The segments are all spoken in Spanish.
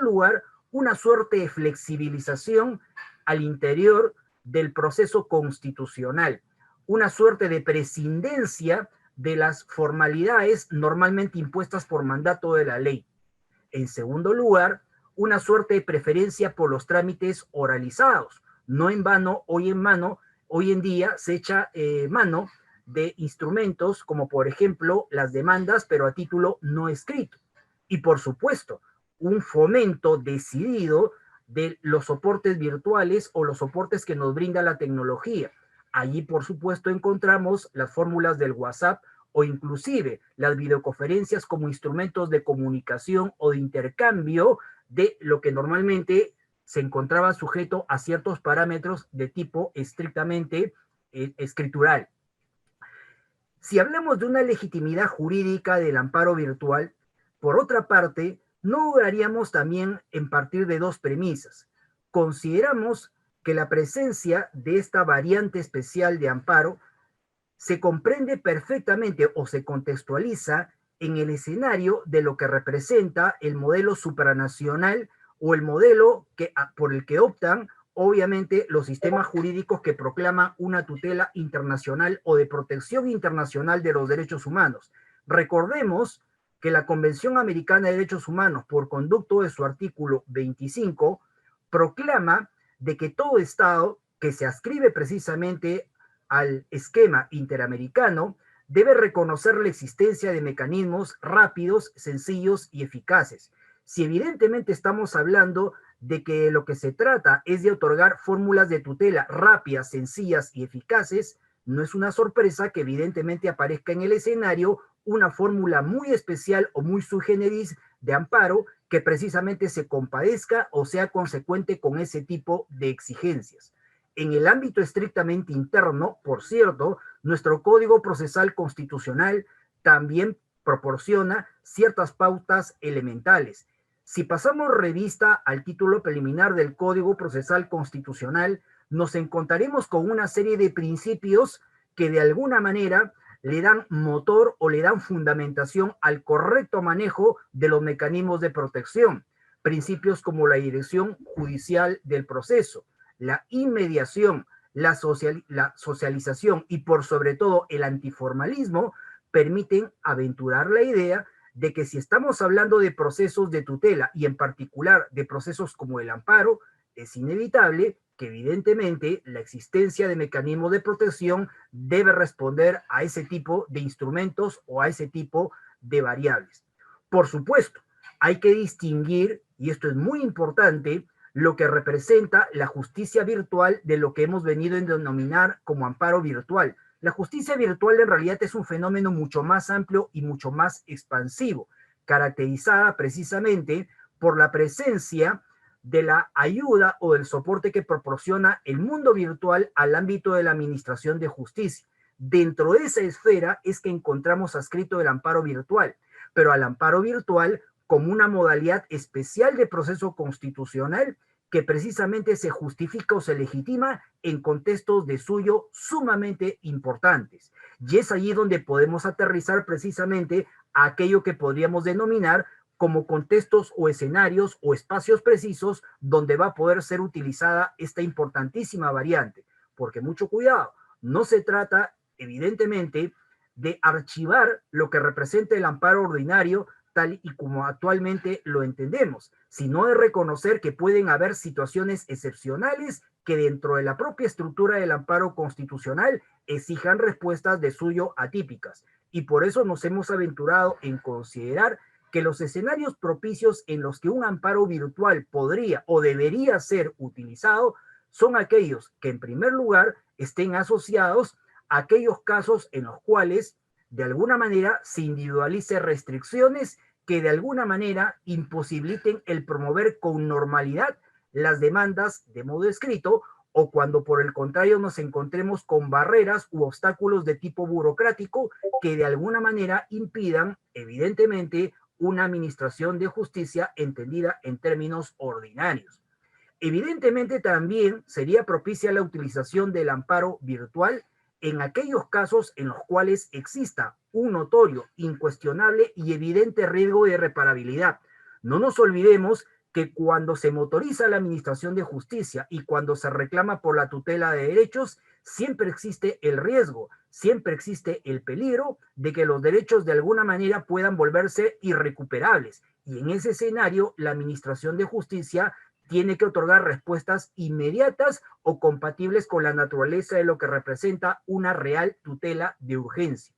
lugar, una suerte de flexibilización al interior del proceso constitucional, una suerte de prescindencia de las formalidades normalmente impuestas por mandato de la ley. En segundo lugar, una suerte de preferencia por los trámites oralizados. No en vano, hoy en día se echa mano de instrumentos como por ejemplo las demandas, pero a título no escrito. Y por supuesto, un fomento decidido de los soportes virtuales o los soportes que nos brinda la tecnología. Allí, por supuesto, encontramos las fórmulas del WhatsApp o inclusive las videoconferencias como instrumentos de comunicación o de intercambio de lo que normalmente se encontraba sujeto a ciertos parámetros de tipo estrictamente escritural. Si hablamos de una legitimidad jurídica del amparo virtual, por otra parte, no dudaríamos también en partir de dos premisas. Consideramos que la presencia de esta variante especial de amparo se comprende perfectamente o se contextualiza en el escenario de lo que representa el modelo supranacional o el modelo por el que optan obviamente los sistemas jurídicos que proclaman una tutela internacional o de protección internacional de los derechos humanos. Recordemos que la Convención Americana de Derechos Humanos, por conducto de su artículo 25, proclama de que todo Estado que se adscribe precisamente al esquema interamericano debe reconocer la existencia de mecanismos rápidos, sencillos y eficaces. Si evidentemente estamos hablando de que lo que se trata es de otorgar fórmulas de tutela rápidas, sencillas y eficaces, no es una sorpresa que evidentemente aparezca en el escenario una fórmula muy especial o muy sui generis de amparo que precisamente se compadezca o sea consecuente con ese tipo de exigencias. En el ámbito estrictamente interno, por cierto, nuestro Código Procesal Constitucional también proporciona ciertas pautas elementales. Si pasamos revista al título preliminar del Código Procesal Constitucional, nos encontraremos con una serie de principios que de alguna manera le dan motor o le dan fundamentación al correcto manejo de los mecanismos de protección. Principios como la dirección judicial del proceso, la inmediación, la socialización y por sobre todo el antiformalismo permiten aventurar la idea de que si estamos hablando de procesos de tutela y en particular de procesos como el amparo, es inevitable que evidentemente la existencia de mecanismos de protección debe responder a ese tipo de instrumentos o a ese tipo de variables. Por supuesto, hay que distinguir, y esto es muy importante, lo que representa la justicia virtual de lo que hemos venido a denominar como amparo virtual. La justicia virtual en realidad es un fenómeno mucho más amplio y mucho más expansivo, caracterizada precisamente por la presencia de la ayuda o del soporte que proporciona el mundo virtual al ámbito de la administración de justicia. Dentro de esa esfera es que encontramos adscrito el amparo virtual, pero al amparo virtual como una modalidad especial de proceso constitucional que precisamente se justifica o se legitima en contextos de suyo sumamente importantes. Y es allí donde podemos aterrizar precisamente a aquello que podríamos denominar como contextos o escenarios o espacios precisos donde va a poder ser utilizada esta importantísima variante. Porque mucho cuidado, no se trata evidentemente de archivar lo que representa el amparo ordinario tal y como actualmente lo entendemos, sino de reconocer que pueden haber situaciones excepcionales que dentro de la propia estructura del amparo constitucional exijan respuestas de suyo atípicas. Y por eso nos hemos aventurado en considerar que los escenarios propicios en los que un amparo virtual podría o debería ser utilizado son aquellos que en primer lugar estén asociados a aquellos casos en los cuales de alguna manera se individualice restricciones que de alguna manera imposibiliten el promover con normalidad las demandas de modo escrito o cuando por el contrario nos encontremos con barreras u obstáculos de tipo burocrático que de alguna manera impidan evidentemente una administración de justicia entendida en términos ordinarios. Evidentemente también sería propicia la utilización del amparo virtual en aquellos casos en los cuales exista un notorio, incuestionable y evidente riesgo de irreparabilidad. No nos olvidemos que cuando se motoriza la administración de justicia y cuando se reclama por la tutela de derechos, siempre existe el riesgo, siempre existe el peligro de que los derechos de alguna manera puedan volverse irrecuperables. Y en ese escenario, la administración de justicia tiene que otorgar respuestas inmediatas o compatibles con la naturaleza de lo que representa una real tutela de urgencia.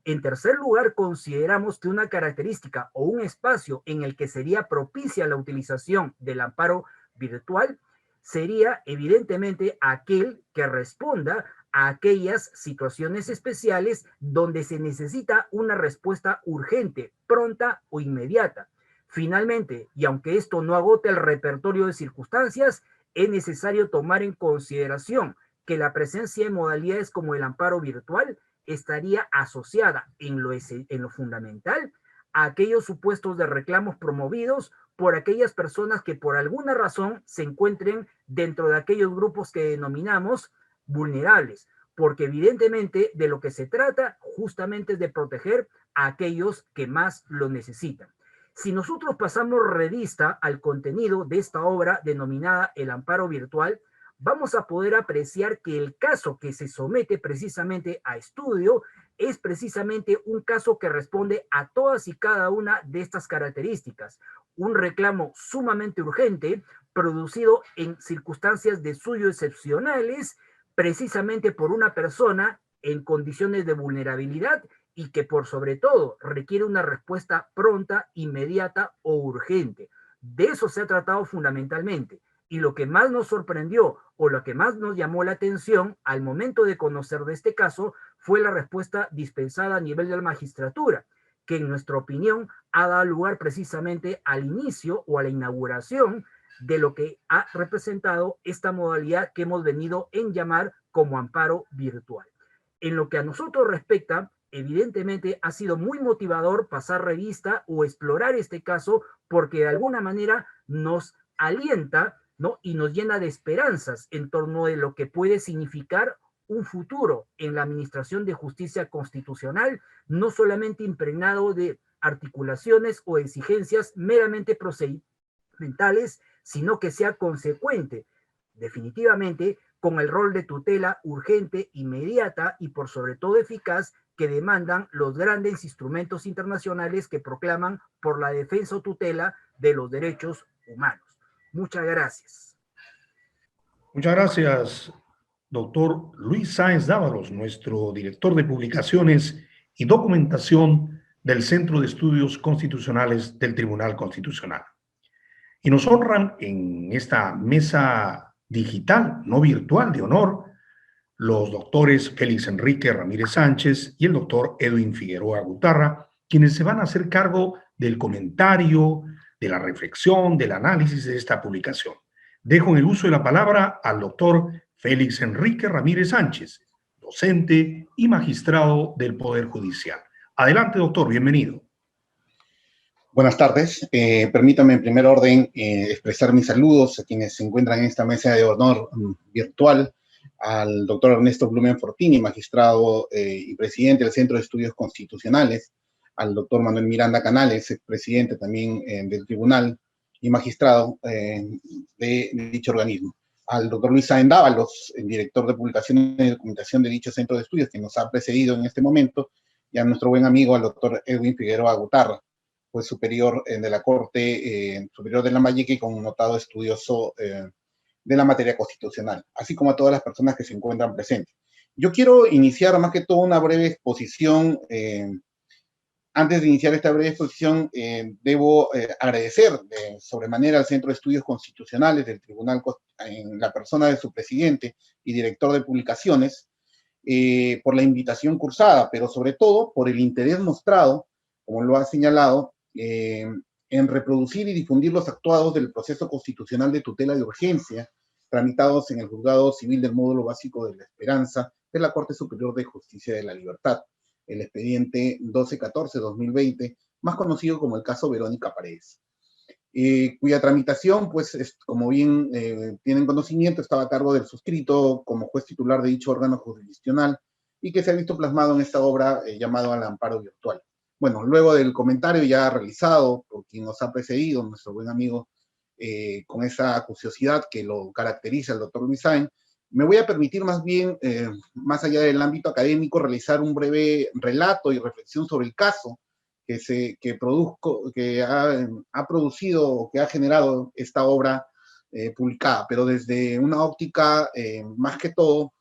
En tercer lugar, consideramos que una característica o un espacio en el que sería propicia la utilización del amparo virtual sería evidentemente aquel que responda a aquellas situaciones especiales donde se necesita una respuesta urgente, pronta o inmediata. Finalmente, y aunque esto no agote el repertorio de circunstancias, es necesario tomar en consideración que la presencia de modalidades como el amparo virtual estaría asociada en lo fundamental a aquellos supuestos de reclamos promovidos por aquellas personas que por alguna razón se encuentren dentro de aquellos grupos que denominamos vulnerables, porque evidentemente de lo que se trata justamente es de proteger a aquellos que más lo necesitan. Si nosotros pasamos revista al contenido de esta obra denominada El Amparo Virtual, vamos a poder apreciar que el caso que se somete precisamente a estudio es precisamente un caso que responde a todas y cada una de estas características. Un reclamo sumamente urgente, producido en circunstancias de suyo excepcionales, precisamente por una persona en condiciones de vulnerabilidad y que por sobre todo requiere una respuesta pronta, inmediata o urgente. De eso se ha tratado fundamentalmente. Y lo que más nos sorprendió o lo que más nos llamó la atención al momento de conocer de este caso fue la respuesta dispensada a nivel de la magistratura, que en nuestra opinión ha dado lugar precisamente al inicio o a la inauguración de lo que ha representado esta modalidad que hemos venido en llamar como amparo virtual. En lo que a nosotros respecta, evidentemente ha sido muy motivador pasar revista o explorar este caso porque de alguna manera nos alienta, ¿no? Y nos llena de esperanzas en torno de lo que puede significar un futuro en la administración de justicia constitucional, no solamente impregnado de articulaciones o exigencias meramente procedimentales, sino que sea consecuente, definitivamente, con el rol de tutela urgente, inmediata y por sobre todo eficaz que demandan los grandes instrumentos internacionales que proclaman por la defensa o tutela de los derechos humanos. Muchas gracias. Muchas gracias, doctor Luis Sáenz Dávalos, nuestro director de publicaciones y documentación del Centro de Estudios Constitucionales del Tribunal Constitucional. Y nos honran en esta mesa digital, no virtual, de honor, los doctores Félix Enrique Ramírez Sánchez y el doctor Edwin Figueroa Gutarra, quienes se van a hacer cargo del comentario, de la reflexión, del análisis de esta publicación. Dejo en el uso de la palabra al doctor Félix Enrique Ramírez Sánchez, docente y magistrado del Poder Judicial. Adelante, doctor, bienvenido. Buenas tardes. Permítame en primer orden expresar mis saludos a quienes se encuentran en esta mesa de honor virtual, al doctor Ernesto Blumen Fortini, magistrado y presidente del Centro de Estudios Constitucionales, al doctor Manuel Miranda Canales, expresidente también del tribunal y magistrado de dicho organismo, al doctor Luis Sáenz Dávalos, el director de publicación y documentación de dicho Centro de Estudios, que nos ha precedido en este momento, y a nuestro buen amigo, al doctor Edwin Figueroa Gutarra, pues superior de la Corte Superior de Lambayeque y con un notado estudioso de la materia constitucional, así como a todas las personas que se encuentran presentes. Yo quiero iniciar más que todo una breve exposición. Antes de iniciar esta breve exposición, debo agradecer de sobremanera al Centro de Estudios Constitucionales del Tribunal, en la persona de su presidente y director de publicaciones, por la invitación cursada, pero sobre todo por el interés mostrado, como lo ha señalado, en reproducir y difundir los actuados del proceso constitucional de tutela de urgencia tramitados en el Juzgado Civil del Módulo Básico de la Esperanza de la Corte Superior de Justicia de la Libertad, el expediente 1214-2020, más conocido como el caso Verónica Paredes, cuya tramitación, pues, como bien tienen conocimiento, estaba a cargo del suscrito como juez titular de dicho órgano jurisdiccional y que se ha visto plasmado en esta obra llamado Al Amparo Virtual. Bueno, luego del comentario ya realizado por quien nos ha precedido, nuestro buen amigo con esa acuciosidad que lo caracteriza al doctor Luis Sáenz, me voy a permitir más bien, más allá del ámbito académico, realizar un breve relato y reflexión sobre el caso que ha producido o que ha generado esta obra publicada, pero desde una óptica más que todo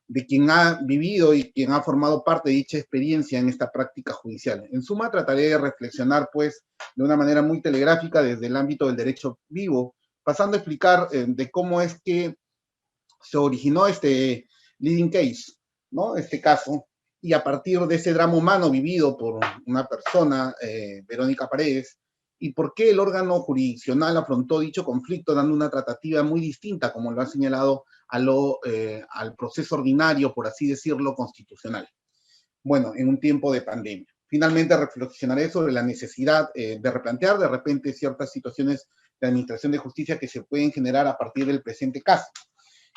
de quien ha vivido y quien ha formado parte de dicha experiencia en esta práctica judicial. En suma, trataré de reflexionar, pues, de una manera muy telegráfica desde el ámbito del derecho vivo, pasando a explicar de cómo es que se originó este leading case, ¿no? Este caso, y a partir de ese drama humano vivido por una persona, Verónica Paredes, y por qué el órgano jurisdiccional afrontó dicho conflicto dando una tratativa muy distinta, como lo ha señalado, al proceso ordinario, por así decirlo, constitucional. Bueno, en un tiempo de pandemia. Finalmente reflexionaré sobre la necesidad de replantear de repente ciertas situaciones de administración de justicia que se pueden generar a partir del presente caso.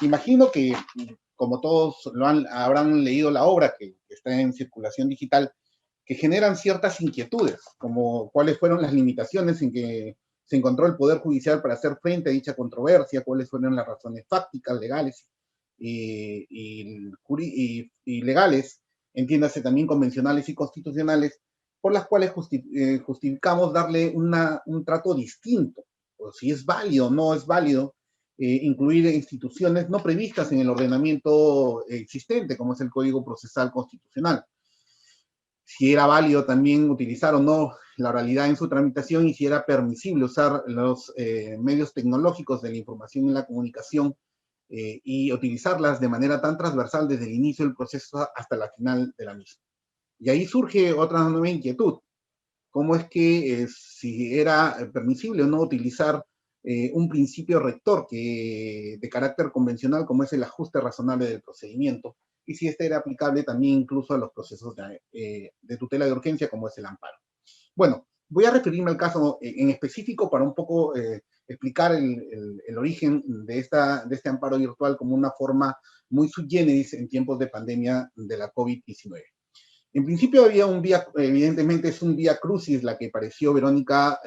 Imagino que, como todos habrán leído la obra que está en circulación digital, que generan ciertas inquietudes, como cuáles fueron las limitaciones en que se encontró el Poder Judicial para hacer frente a dicha controversia, cuáles fueron las razones fácticas, legales y legales, entiéndase también convencionales y constitucionales, por las cuales justificamos darle un trato distinto, o si es válido o no es válido, incluir instituciones no previstas en el ordenamiento existente, como es el Código Procesal Constitucional. Si era válido también utilizar o no la oralidad en su tramitación y si era permisible usar los medios tecnológicos de la información y la comunicación y utilizarlas de manera tan transversal desde el inicio del proceso hasta la final de la misma. Y ahí surge otra nueva inquietud. ¿Cómo es que si era permisible o no utilizar un principio rector de carácter convencional como es el ajuste razonable del procedimiento, y si este era aplicable también incluso a los procesos de tutela de urgencia como es el amparo? Bueno, voy a referirme al caso en específico para un poco explicar el origen de este amparo virtual como una forma muy sui generis en tiempos de pandemia de la COVID-19. En principio había evidentemente es un vía crucis la que pareció Verónica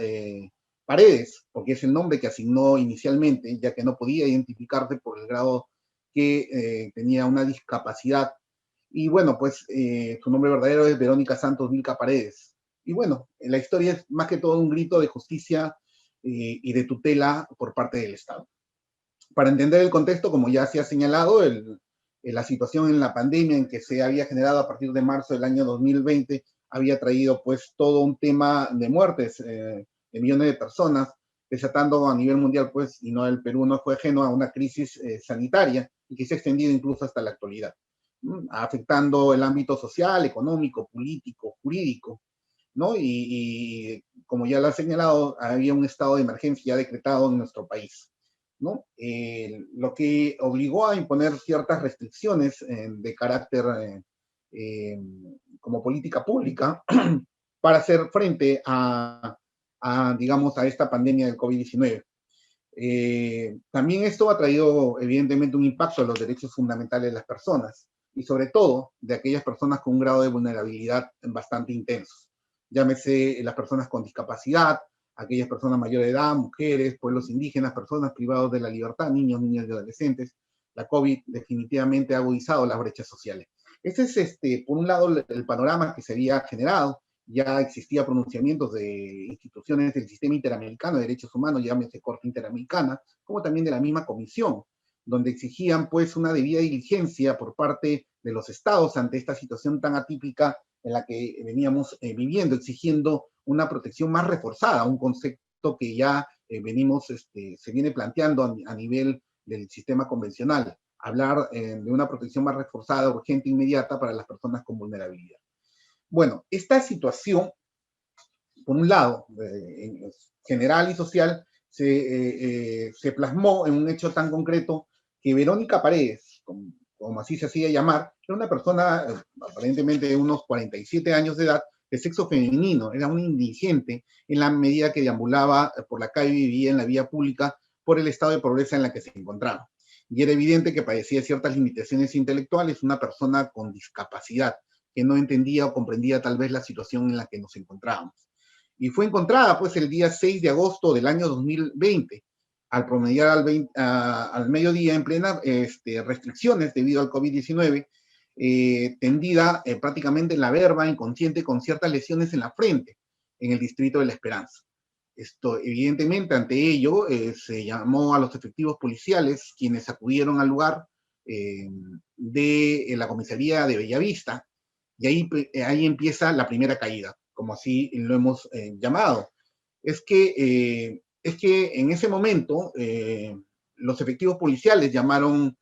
Paredes, porque es el nombre que asignó inicialmente, ya que no podía identificarse por el grado que tenía una discapacidad. Y bueno, pues su nombre verdadero es Verónica Santos Vilca Paredes. Y bueno, la historia es más que todo un grito de justicia y de tutela por parte del Estado. Para entender el contexto, como ya se ha señalado, la situación en la pandemia en que se había generado a partir de marzo del año 2020 había traído pues todo un tema de muertes de millones de personas, desatando a nivel mundial pues, y no el Perú no fue ajeno a una crisis sanitaria y que se ha extendido incluso hasta la actualidad, afectando el ámbito social, económico, político, jurídico, ¿no? Y como ya lo ha señalado, había un estado de emergencia decretado en nuestro país, ¿no? Lo que obligó a imponer ciertas restricciones de carácter como política pública para hacer frente digamos, a esta pandemia del COVID-19. También esto ha traído, evidentemente, un impacto a los derechos fundamentales de las personas y, sobre todo, de aquellas personas con un grado de vulnerabilidad bastante intenso. Llámese las personas con discapacidad, aquellas personas mayores de edad, mujeres, pueblos indígenas, personas privados de la libertad, niños, niñas y adolescentes. La COVID definitivamente ha agudizado las brechas sociales. Ese es, por un lado, el panorama que se había generado. Ya existía pronunciamientos de instituciones del Sistema Interamericano de Derechos Humanos, llámese Corte Interamericana, como también de la misma Comisión, donde exigían pues una debida diligencia por parte de los estados ante esta situación tan atípica en la que veníamos viviendo, exigiendo una protección más reforzada, un concepto que ya se viene planteando a nivel del sistema convencional, hablar de una protección más reforzada, urgente, inmediata para las personas con vulnerabilidad. Bueno, esta situación, por un lado, general y social, se plasmó en un hecho tan concreto que Verónica Paredes, como así se hacía llamar, era una persona aparentemente de unos 47 años de edad, de sexo femenino, era un indigente en la medida que deambulaba por la calle y vivía en la vía pública por el estado de pobreza en la que se encontraba. Y era evidente que padecía ciertas limitaciones intelectuales, una persona con discapacidad, que no entendía o comprendía tal vez la situación en la que nos encontrábamos. Y fue encontrada pues el día 6 de agosto del año 2020 al promediar al mediodía en plena restricciones debido al COVID-19, tendida prácticamente en la verba, inconsciente, con ciertas lesiones en la frente, en el distrito de La Esperanza. Esto, evidentemente, ante ello, se llamó a los efectivos policiales, quienes acudieron al lugar de la comisaría de Bellavista, y ahí empieza la primera caída, como así lo hemos llamado. Es que en ese momento los efectivos policiales llamaron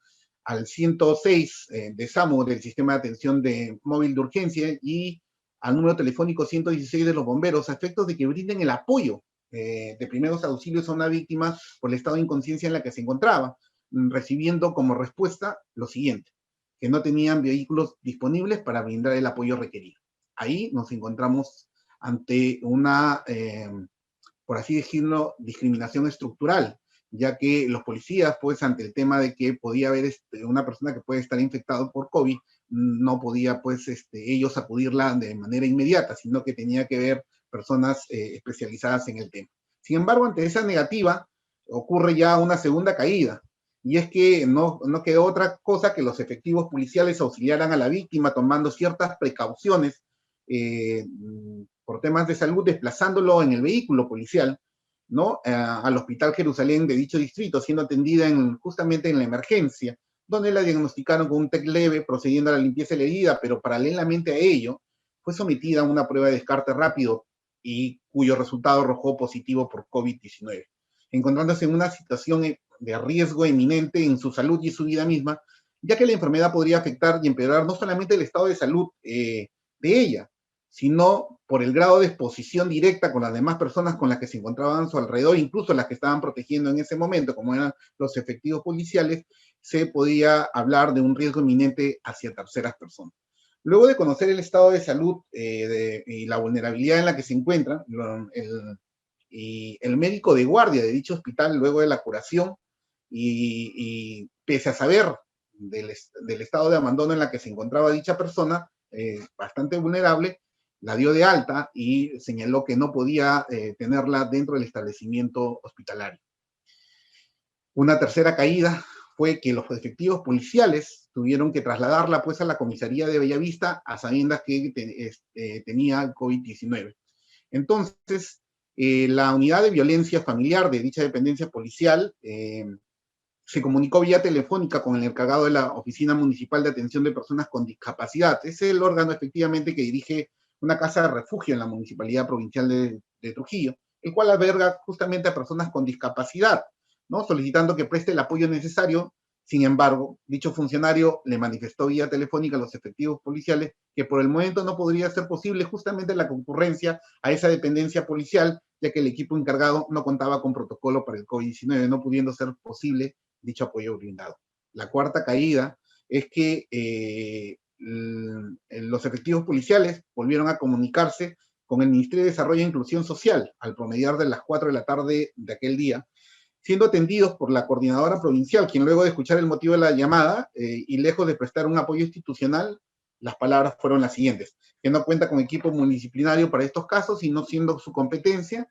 al 106 de SAMU, del Sistema de Atención Móvil de Urgencia, y al número telefónico 116 de los bomberos, a efectos de que brinden el apoyo de primeros auxilios a una víctima por el estado de inconsciencia en la que se encontraba, recibiendo como respuesta lo siguiente: que no tenían vehículos disponibles para brindar el apoyo requerido. Ahí nos encontramos ante una, por así decirlo, discriminación estructural, ya que los policías, pues, ante el tema de que podía haber una persona que puede estar infectada por COVID, no podía, pues, ellos acudirla de manera inmediata, sino que tenía que ver personas especializadas en el tema. Sin embargo, ante esa negativa, ocurre ya una segunda caída, y es que no quedó otra cosa que los efectivos policiales auxiliaran a la víctima tomando ciertas precauciones por temas de salud, desplazándolo en el vehículo policial, ¿no? Al Hospital Jerusalén de dicho distrito, siendo atendida justamente en la emergencia, donde la diagnosticaron con un TEC leve, procediendo a la limpieza de la herida, pero paralelamente a ello, fue sometida a una prueba de descarte rápido y cuyo resultado arrojó positivo por COVID-19, encontrándose en una situación de riesgo eminente en su salud y su vida misma, ya que la enfermedad podría afectar y empeorar no solamente el estado de salud de ella, sino por el grado de exposición directa con las demás personas con las que se encontraban a su alrededor, incluso las que estaban protegiendo en ese momento, como eran los efectivos policiales, se podía hablar de un riesgo inminente hacia terceras personas. Luego de conocer el estado de salud y la vulnerabilidad en la que se encuentra, el médico de guardia de dicho hospital, luego de la curación, y pese a saber del estado de abandono en la que se encontraba dicha persona, bastante vulnerable, la dio de alta y señaló que no podía tenerla dentro del establecimiento hospitalario. Una tercera caída fue que los efectivos policiales tuvieron que trasladarla, pues, a la comisaría de Bellavista, a sabiendas que tenía COVID-19. Entonces, la unidad de violencia familiar de dicha dependencia policial se comunicó vía telefónica con el encargado de la Oficina Municipal de Atención de Personas con Discapacidad. Es el órgano, efectivamente, que dirige una casa de refugio en la Municipalidad Provincial de Trujillo, el cual alberga justamente a personas con discapacidad, ¿no? Solicitando que preste el apoyo necesario. Sin embargo, dicho funcionario le manifestó vía telefónica a los efectivos policiales que por el momento no podría ser posible justamente la concurrencia a esa dependencia policial, ya que el equipo encargado no contaba con protocolo para el COVID-19, no pudiendo ser posible dicho apoyo brindado. La cuarta caída es que los efectivos policiales volvieron a comunicarse con el Ministerio de Desarrollo e Inclusión Social al promediar de las 4 de la tarde de aquel día, siendo atendidos por la coordinadora provincial, quien luego de escuchar el motivo de la llamada y lejos de prestar un apoyo institucional, las palabras fueron las siguientes: que no cuenta con equipo multidisciplinario para estos casos y no siendo su competencia,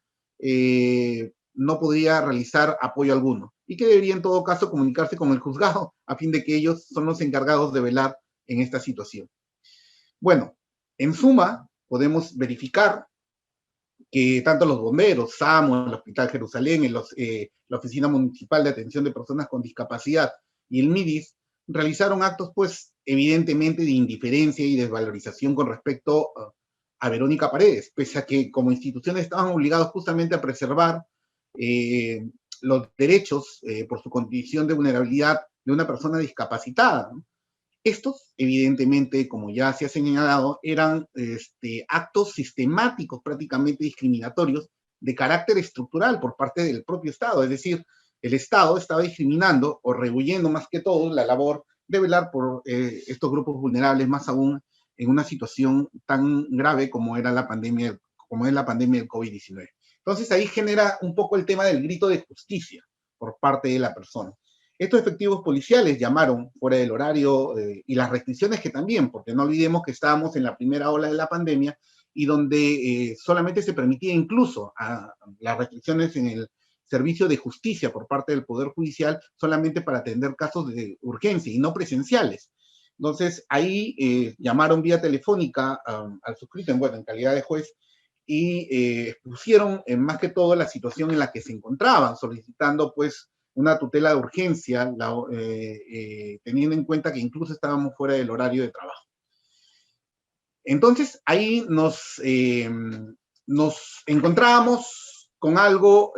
no podía realizar apoyo alguno, y que debería en todo caso comunicarse con el juzgado a fin de que ellos son los encargados de velar en esta situación. Bueno, en suma, podemos verificar que tanto los bomberos, SAMU, el Hospital Jerusalén, la Oficina Municipal de Atención de Personas con Discapacidad y el MIDIS realizaron actos, pues, evidentemente de indiferencia y desvalorización con respecto a Verónica Paredes, pese a que como instituciones estaban obligados justamente a preservar los derechos por su condición de vulnerabilidad de una persona discapacitada, ¿no? Estos, evidentemente, como ya se ha señalado, eran actos sistemáticos, prácticamente discriminatorios, de carácter estructural por parte del propio Estado. Es decir, el Estado estaba discriminando o rehuyendo más que todo la labor de velar por estos grupos vulnerables, más aún en una situación tan grave como era la pandemia, como es la pandemia del COVID-19. Entonces ahí genera un poco el tema del grito de justicia por parte de la persona. Estos efectivos policiales llamaron fuera del horario y las restricciones que también, porque no olvidemos que estábamos en la primera ola de la pandemia y donde solamente se permitía incluso las restricciones en el servicio de justicia por parte del Poder Judicial solamente para atender casos de urgencia y no presenciales. Entonces, ahí llamaron vía telefónica al suscrito, en calidad de juez, y expusieron más que todo la situación en la que se encontraban, solicitando pues una tutela de urgencia, teniendo en cuenta que incluso estábamos fuera del horario de trabajo. Entonces, ahí nos encontrábamos con algo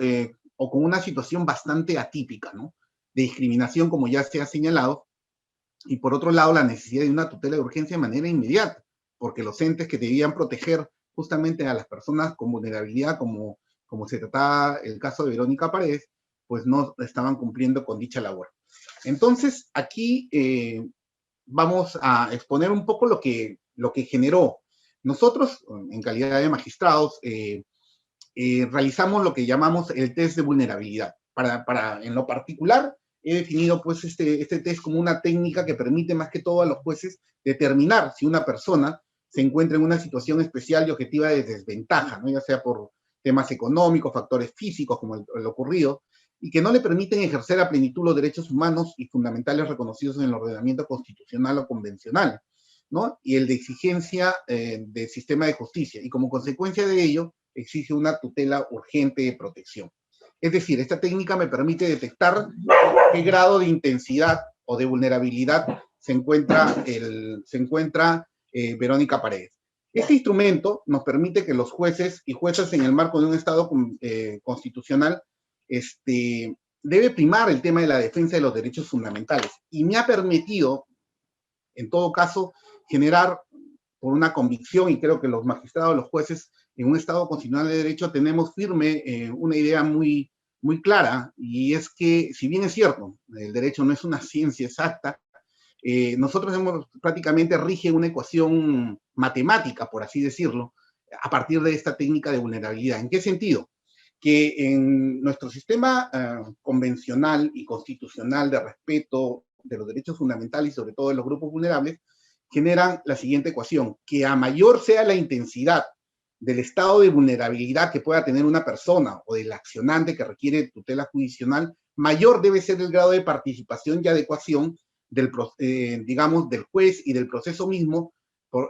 o con una situación bastante atípica, ¿no? De discriminación, como ya se ha señalado, y por otro lado, la necesidad de una tutela de urgencia de manera inmediata, porque los entes que debían proteger justamente a las personas con vulnerabilidad, como se trataba el caso de Verónica Paredes, pues no estaban cumpliendo con dicha labor. Entonces, aquí vamos a exponer un poco lo que generó. Nosotros, en calidad de magistrados, realizamos lo que llamamos el test de vulnerabilidad. En lo particular, he definido pues este test como una técnica que permite más que todo a los jueces determinar si una persona se encuentra en una situación especial y objetiva de desventaja, ¿no? Ya sea por temas económicos, factores físicos como el ocurrido, y que no le permiten ejercer a plenitud los derechos humanos y fundamentales reconocidos en el ordenamiento constitucional o convencional, ¿no? Y el de exigencia del sistema de justicia, y como consecuencia de ello, exige una tutela urgente de protección. Es decir, esta técnica me permite detectar qué grado de intensidad o de vulnerabilidad se encuentra Verónica Paredes. Este instrumento nos permite que los jueces y juezas en el marco de un Estado constitucional debe primar el tema de la defensa de los derechos fundamentales, y me ha permitido, en todo caso, generar por una convicción, y creo que los magistrados, los jueces, en un Estado constitucional de derecho tenemos firme una idea muy, muy clara, y es que, si bien es cierto, el derecho no es una ciencia exacta, nosotros prácticamente rige una ecuación matemática, por así decirlo, a partir de esta técnica de vulnerabilidad. ¿En qué sentido? Que en nuestro sistema convencional y constitucional de respeto de los derechos fundamentales y sobre todo de los grupos vulnerables, generan la siguiente ecuación: que a mayor sea la intensidad del estado de vulnerabilidad que pueda tener una persona o del accionante que requiere tutela judicial, mayor debe ser el grado de participación y adecuación del juez y del proceso mismo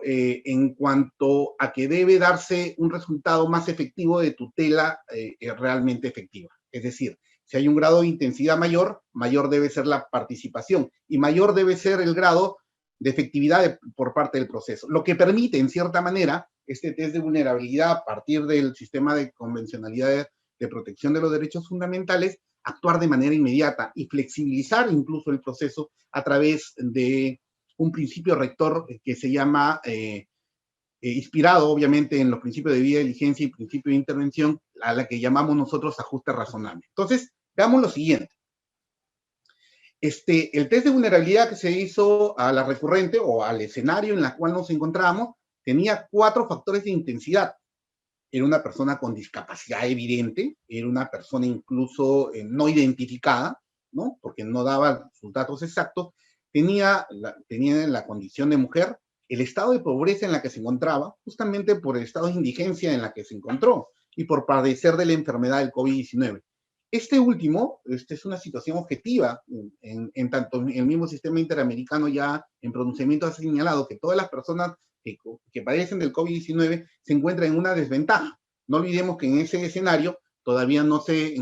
en cuanto a que debe darse un resultado más efectivo de tutela realmente efectiva. Es decir, si hay un grado de intensidad mayor, mayor debe ser la participación y mayor debe ser el grado de efectividad por parte del proceso. Lo que permite, en cierta manera, este test de vulnerabilidad a partir del sistema de convencionalidad de protección de los derechos fundamentales, actuar de manera inmediata y flexibilizar incluso el proceso a través de un principio rector que se llama, inspirado obviamente en los principios de debida diligencia y principio de intervención, a la que llamamos nosotros ajuste razonable. Entonces, veamos lo siguiente. El test de vulnerabilidad que se hizo a la recurrente o al escenario en el cual nos encontrábamos tenía 4 factores de intensidad. Era una persona con discapacidad evidente, era una persona incluso no identificada, ¿no? Porque no daba sus datos exactos, tenía la condición de mujer, el estado de pobreza en la que se encontraba, justamente por el estado de indigencia en la que se encontró y por padecer de la enfermedad del COVID-19. Este último, es una situación objetiva, en tanto el mismo sistema interamericano ya en pronunciamiento ha señalado que todas las personas que padecen del COVID-19 se encuentran en una desventaja. No olvidemos que en ese escenario todavía no se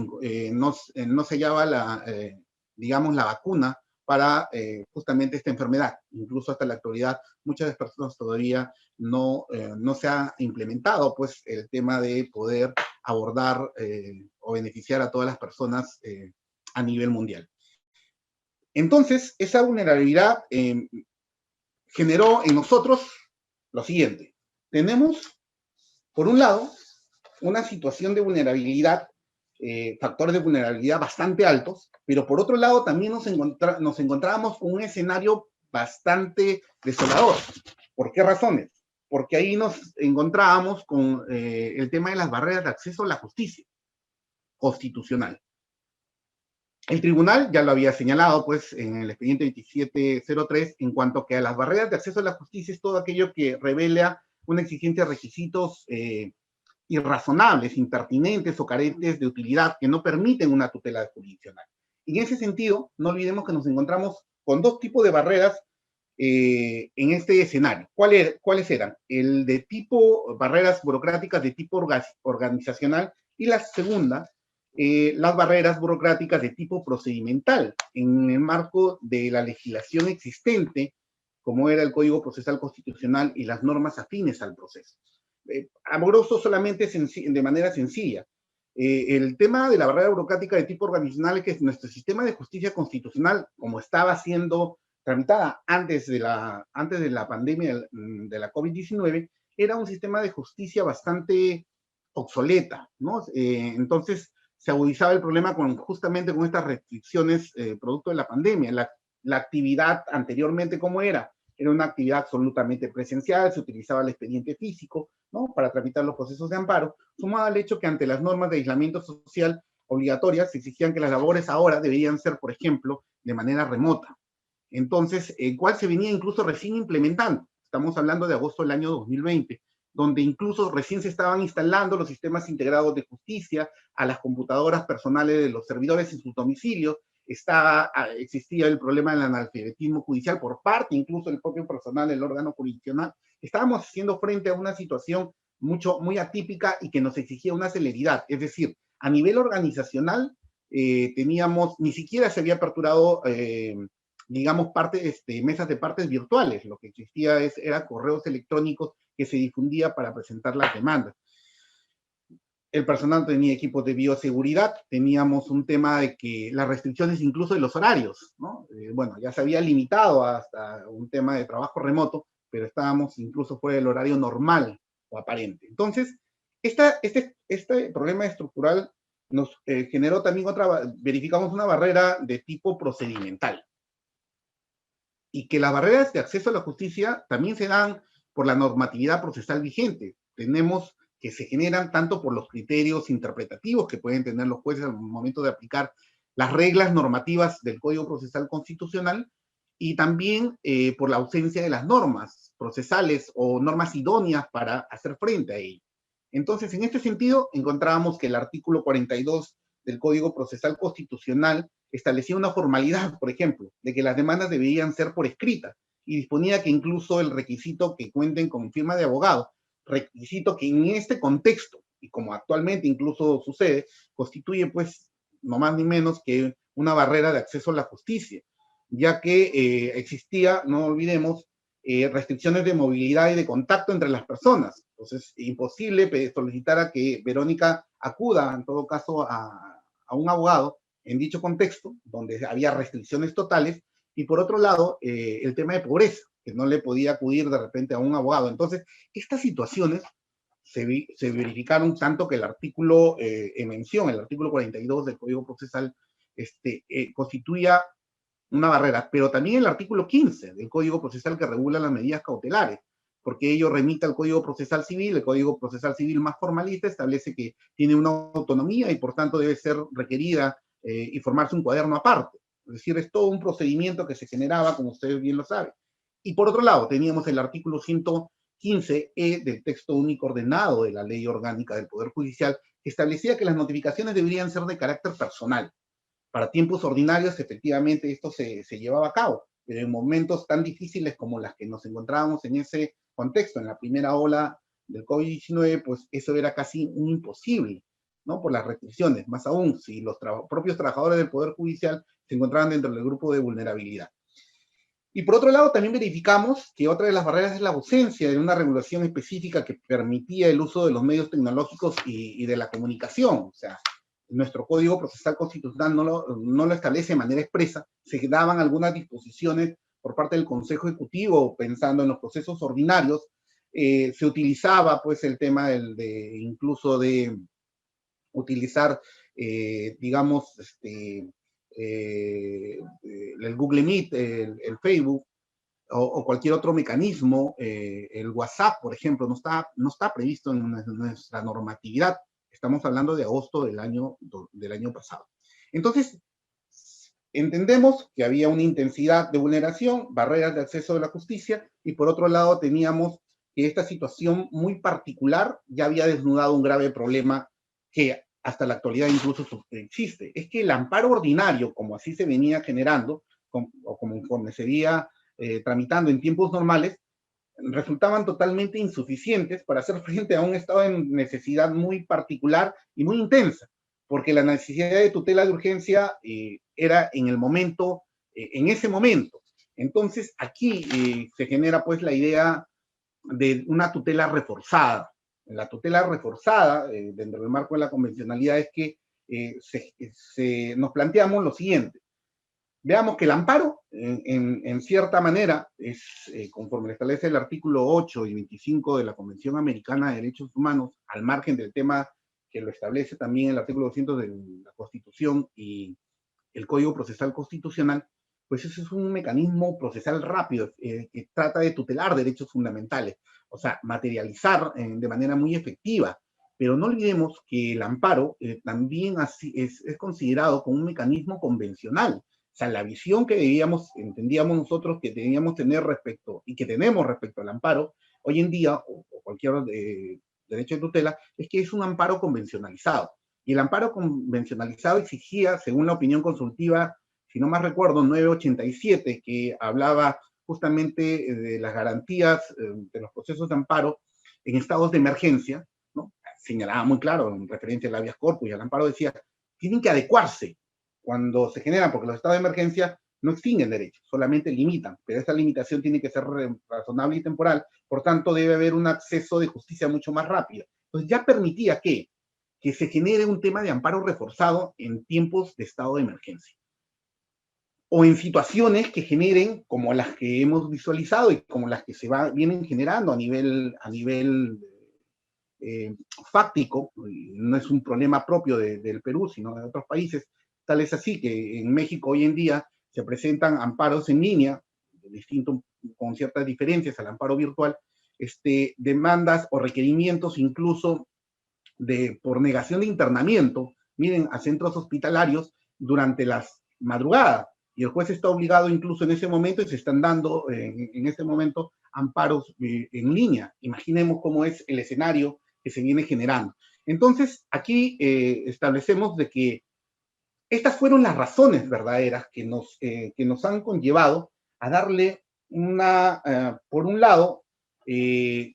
hallaba la vacuna para justamente esta enfermedad. Incluso hasta la actualidad muchas personas todavía no se ha implementado pues el tema de poder abordar o beneficiar a todas las personas a nivel mundial. Entonces, esa vulnerabilidad generó en nosotros lo siguiente. Tenemos, por un lado, una situación de vulnerabilidad, factores de vulnerabilidad bastante altos, pero por otro lado también nos encontrábamos con un escenario bastante desolador. ¿Por qué razones? Porque ahí nos encontrábamos con el tema de las barreras de acceso a la justicia constitucional. El tribunal ya lo había señalado, pues, en el expediente 2703, en cuanto que a las barreras de acceso a la justicia es todo aquello que revela una exigencia de requisitos irrazonables, impertinentes o carentes de utilidad que no permiten una tutela jurisdiccional. Y en ese sentido, no olvidemos que nos encontramos con dos tipos de barreras en este escenario. ¿Cuáles eran? El de tipo barreras burocráticas de tipo organizacional y la segunda, las barreras burocráticas de tipo procedimental en el marco de la legislación existente, como era el Código Procesal Constitucional y las normas afines al proceso. Amoroso solamente de manera sencilla. El tema de la barrera burocrática de tipo organizacional es que nuestro sistema de justicia constitucional, como estaba siendo tramitada antes de la pandemia de la COVID-19, era un sistema de justicia bastante obsoleta, ¿no? Entonces se agudizaba el problema justamente con estas restricciones producto de la pandemia. La actividad anteriormente, ¿cómo era? Era una actividad absolutamente presencial, se utilizaba el expediente físico, ¿no?, para tramitar los procesos de amparo, sumado al hecho que ante las normas de aislamiento social obligatorias se exigían que las labores ahora deberían ser, por ejemplo, de manera remota. Entonces, el cual se venía incluso recién implementando. Estamos hablando de agosto del año 2020, donde incluso recién se estaban instalando los sistemas integrados de justicia a las computadoras personales de los servidores en sus domicilios. Existía el problema del analfabetismo judicial por parte incluso del propio personal del órgano jurisdiccional. Estábamos haciendo frente a una situación muy atípica y que nos exigía una celeridad. Es decir, a nivel organizacional ni siquiera se había aperturado digamos, mesas de partes virtuales. Lo que existía era correos electrónicos que se difundía para presentar las demandas. El personal tenía equipos de bioseguridad, teníamos un tema de que las restricciones incluso de los horarios, ¿no? Bueno, ya se había limitado hasta un tema de trabajo remoto, pero estábamos incluso fuera del horario normal o aparente. Entonces, este problema estructural nos generó también verificamos una barrera de tipo procedimental. Y que las barreras de acceso a la justicia también se dan por la normatividad procesal vigente. Tenemos que se generan tanto por los criterios interpretativos que pueden tener los jueces al momento de aplicar las reglas normativas del Código Procesal Constitucional y también por la ausencia de las normas procesales o normas idóneas para hacer frente a ello. Entonces, en este sentido, encontrábamos que el artículo 42 del Código Procesal Constitucional establecía una formalidad, por ejemplo, de que las demandas deberían ser por escrita y disponía que incluso el requisito que cuenten con firma de abogado, requisito que en este contexto, y como actualmente incluso sucede, constituye pues no más ni menos que una barrera de acceso a la justicia, ya que existía, no olvidemos, restricciones de movilidad y de contacto entre las personas. Entonces, imposible solicitar a que Verónica acuda, en todo caso, a un abogado en dicho contexto, donde había restricciones totales, y por otro lado, el tema de pobreza, que no le podía acudir de repente a un abogado. Entonces, estas situaciones se verificaron tanto que el artículo en mención, el artículo 42 del Código Procesal, constituía una barrera, pero también el artículo 15 del Código Procesal que regula las medidas cautelares, porque ello remite al Código Procesal Civil. El Código Procesal Civil más formalista establece que tiene una autonomía y por tanto debe ser requerida y formarse un cuaderno aparte. Es decir, es todo un procedimiento que se generaba, como ustedes bien lo saben. Y por otro lado, teníamos el artículo 115E del texto único ordenado de la Ley Orgánica del Poder Judicial, que establecía que las notificaciones deberían ser de carácter personal. Para tiempos ordinarios, efectivamente, esto se llevaba a cabo, pero en momentos tan difíciles como las que nos encontrábamos en ese contexto, en la primera ola del COVID-19, pues eso era casi un imposible, ¿no? Por las restricciones, más aún si los propios trabajadores del Poder Judicial se encontraban dentro del grupo de vulnerabilidad. Y por otro lado, también verificamos que otra de las barreras es la ausencia de una regulación específica que permitía el uso de los medios tecnológicos y de la comunicación. O sea, nuestro Código Procesal Constitucional no lo establece de manera expresa, se daban algunas disposiciones por parte del Consejo Ejecutivo, pensando en los procesos ordinarios, se utilizaba pues el tema incluso de utilizar, digamos, el Google Meet, el Facebook, o cualquier otro mecanismo, el WhatsApp, por ejemplo, no está previsto en nuestra normatividad. Estamos hablando de agosto del año pasado. Entonces, entendemos que había una intensidad de vulneración, barreras de acceso a la justicia, y por otro lado teníamos que esta situación muy particular ya había desnudado un grave problema que hasta la actualidad incluso existe. Es que el amparo ordinario, como así se venía generando, o como conforme se veía tramitando en tiempos normales, resultaban totalmente insuficientes para hacer frente a un estado de necesidad muy particular y muy intensa, porque la necesidad de tutela de urgencia era en el momento, en ese momento. Entonces, aquí se genera pues la idea de una tutela reforzada. La tutela reforzada, dentro del marco de la convencionalidad, es que nos planteamos lo siguiente. Veamos que el amparo, en cierta manera, es, conforme establece el artículo 8 y 25 de la Convención Americana de Derechos Humanos, al margen del tema que lo establece también el artículo 200 de la Constitución y el Código Procesal Constitucional, pues ese es un mecanismo procesal rápido que trata de tutelar derechos fundamentales, o sea, materializar de manera muy efectiva. Pero no olvidemos que el amparo también así es considerado como un mecanismo convencional. O sea, la visión que entendíamos nosotros que debíamos tener respecto, y que tenemos respecto al amparo, hoy en día, o cualquier derecho de tutela, es que es un amparo convencionalizado. Y el amparo convencionalizado exigía, según la opinión consultiva, si no más recuerdo, 987, que hablaba justamente de las garantías de los procesos de amparo en estados de emergencia, ¿no? Señalaba muy claro en referencia al habeas corpus y al amparo, decía, tienen que adecuarse cuando se generan, porque los estados de emergencia no extinguen derechos, solamente limitan, pero esta limitación tiene que ser razonable y temporal, por tanto debe haber un acceso de justicia mucho más rápido. Entonces ya permitía que se genere un tema de amparo reforzado en tiempos de estado de emergencia. O en situaciones que generen, como las que hemos visualizado y como las que vienen generando a nivel fáctico, no es un problema propio del Perú, sino de otros países. Tal es así que en México hoy en día se presentan amparos en línea, con ciertas diferencias al amparo virtual, demandas o requerimientos incluso por negación de internamiento, miren, a centros hospitalarios durante las madrugadas. Y el juez está obligado incluso en ese momento, y se están dando en este momento amparos en línea. Imaginemos cómo es el escenario que se viene generando. Entonces, aquí establecemos de que estas fueron las razones verdaderas que nos han conllevado a darle por un lado,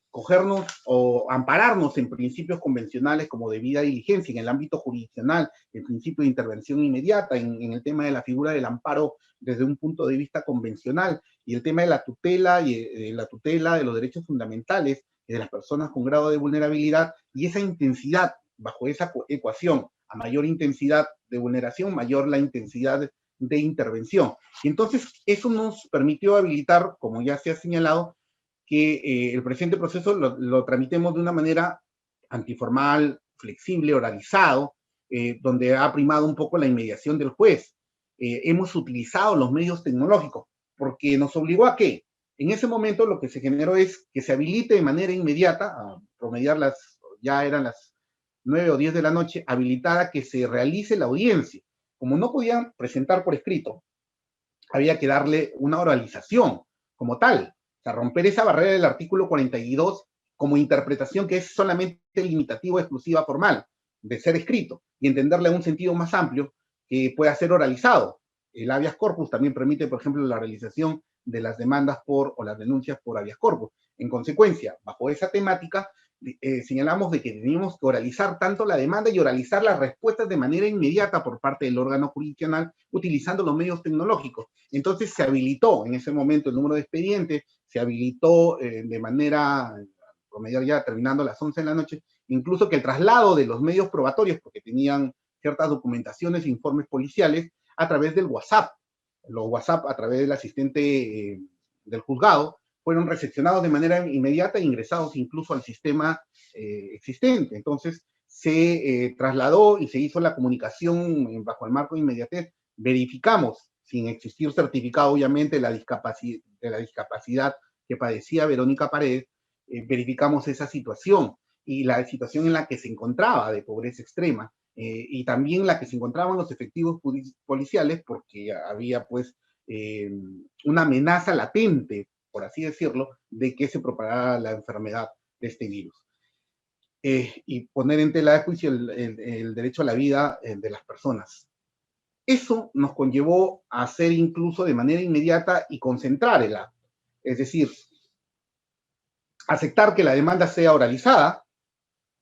cogernos o ampararnos en principios convencionales como debida diligencia en el ámbito jurisdiccional, el principio de intervención inmediata, en el tema de la figura del amparo desde un punto de vista convencional, y el tema de la tutela y la tutela de los derechos fundamentales de las personas con grado de vulnerabilidad, y esa intensidad bajo esa ecuación. A mayor intensidad de vulneración, mayor la intensidad de intervención. Y entonces eso nos permitió habilitar, como ya se ha señalado, que el presente proceso lo tramitemos de una manera antiformal, flexible, oralizado, donde ha primado un poco la inmediación del juez. Hemos utilizado los medios tecnológicos, porque nos obligó a que, en ese momento lo que se generó es que se habilite de manera inmediata, a promediar ya eran las 9 o 10 de la noche, habilitada que se realice la audiencia. Como no podían presentar por escrito, había que darle una oralización como tal, o sea, romper esa barrera del artículo 42 como interpretación que es solamente limitativo, exclusiva, formal, de ser escrito, y entenderle en un sentido más amplio que pueda ser oralizado. El habeas corpus también permite, por ejemplo, la realización de las demandas o las denuncias por habeas corpus. En consecuencia, bajo esa temática, señalamos de que teníamos que oralizar tanto la demanda y oralizar las respuestas de manera inmediata por parte del órgano jurisdiccional utilizando los medios tecnológicos. Entonces se habilitó en ese momento el número de expedientes, se habilitó de manera, promediar ya terminando a las 11 de la noche, incluso que el traslado de los medios probatorios, porque tenían ciertas documentaciones e informes policiales, a través del WhatsApp. Los WhatsApp a través del asistente del juzgado, fueron recepcionados de manera inmediata e ingresados incluso al sistema existente. Entonces, se trasladó y se hizo la comunicación bajo el marco de inmediatez. Verificamos, sin existir certificado, obviamente, de la discapacidad que padecía Verónica Paredes, verificamos esa situación y la situación en la que se encontraba de pobreza extrema, y también la que se encontraban los efectivos policiales, porque había, pues, una amenaza latente por así decirlo, de que se propagara la enfermedad de este virus. Y poner en tela de juicio el derecho a la vida de las personas. Eso nos conllevó a hacer incluso de manera inmediata y concentrar el acto. Es decir, aceptar que la demanda sea oralizada,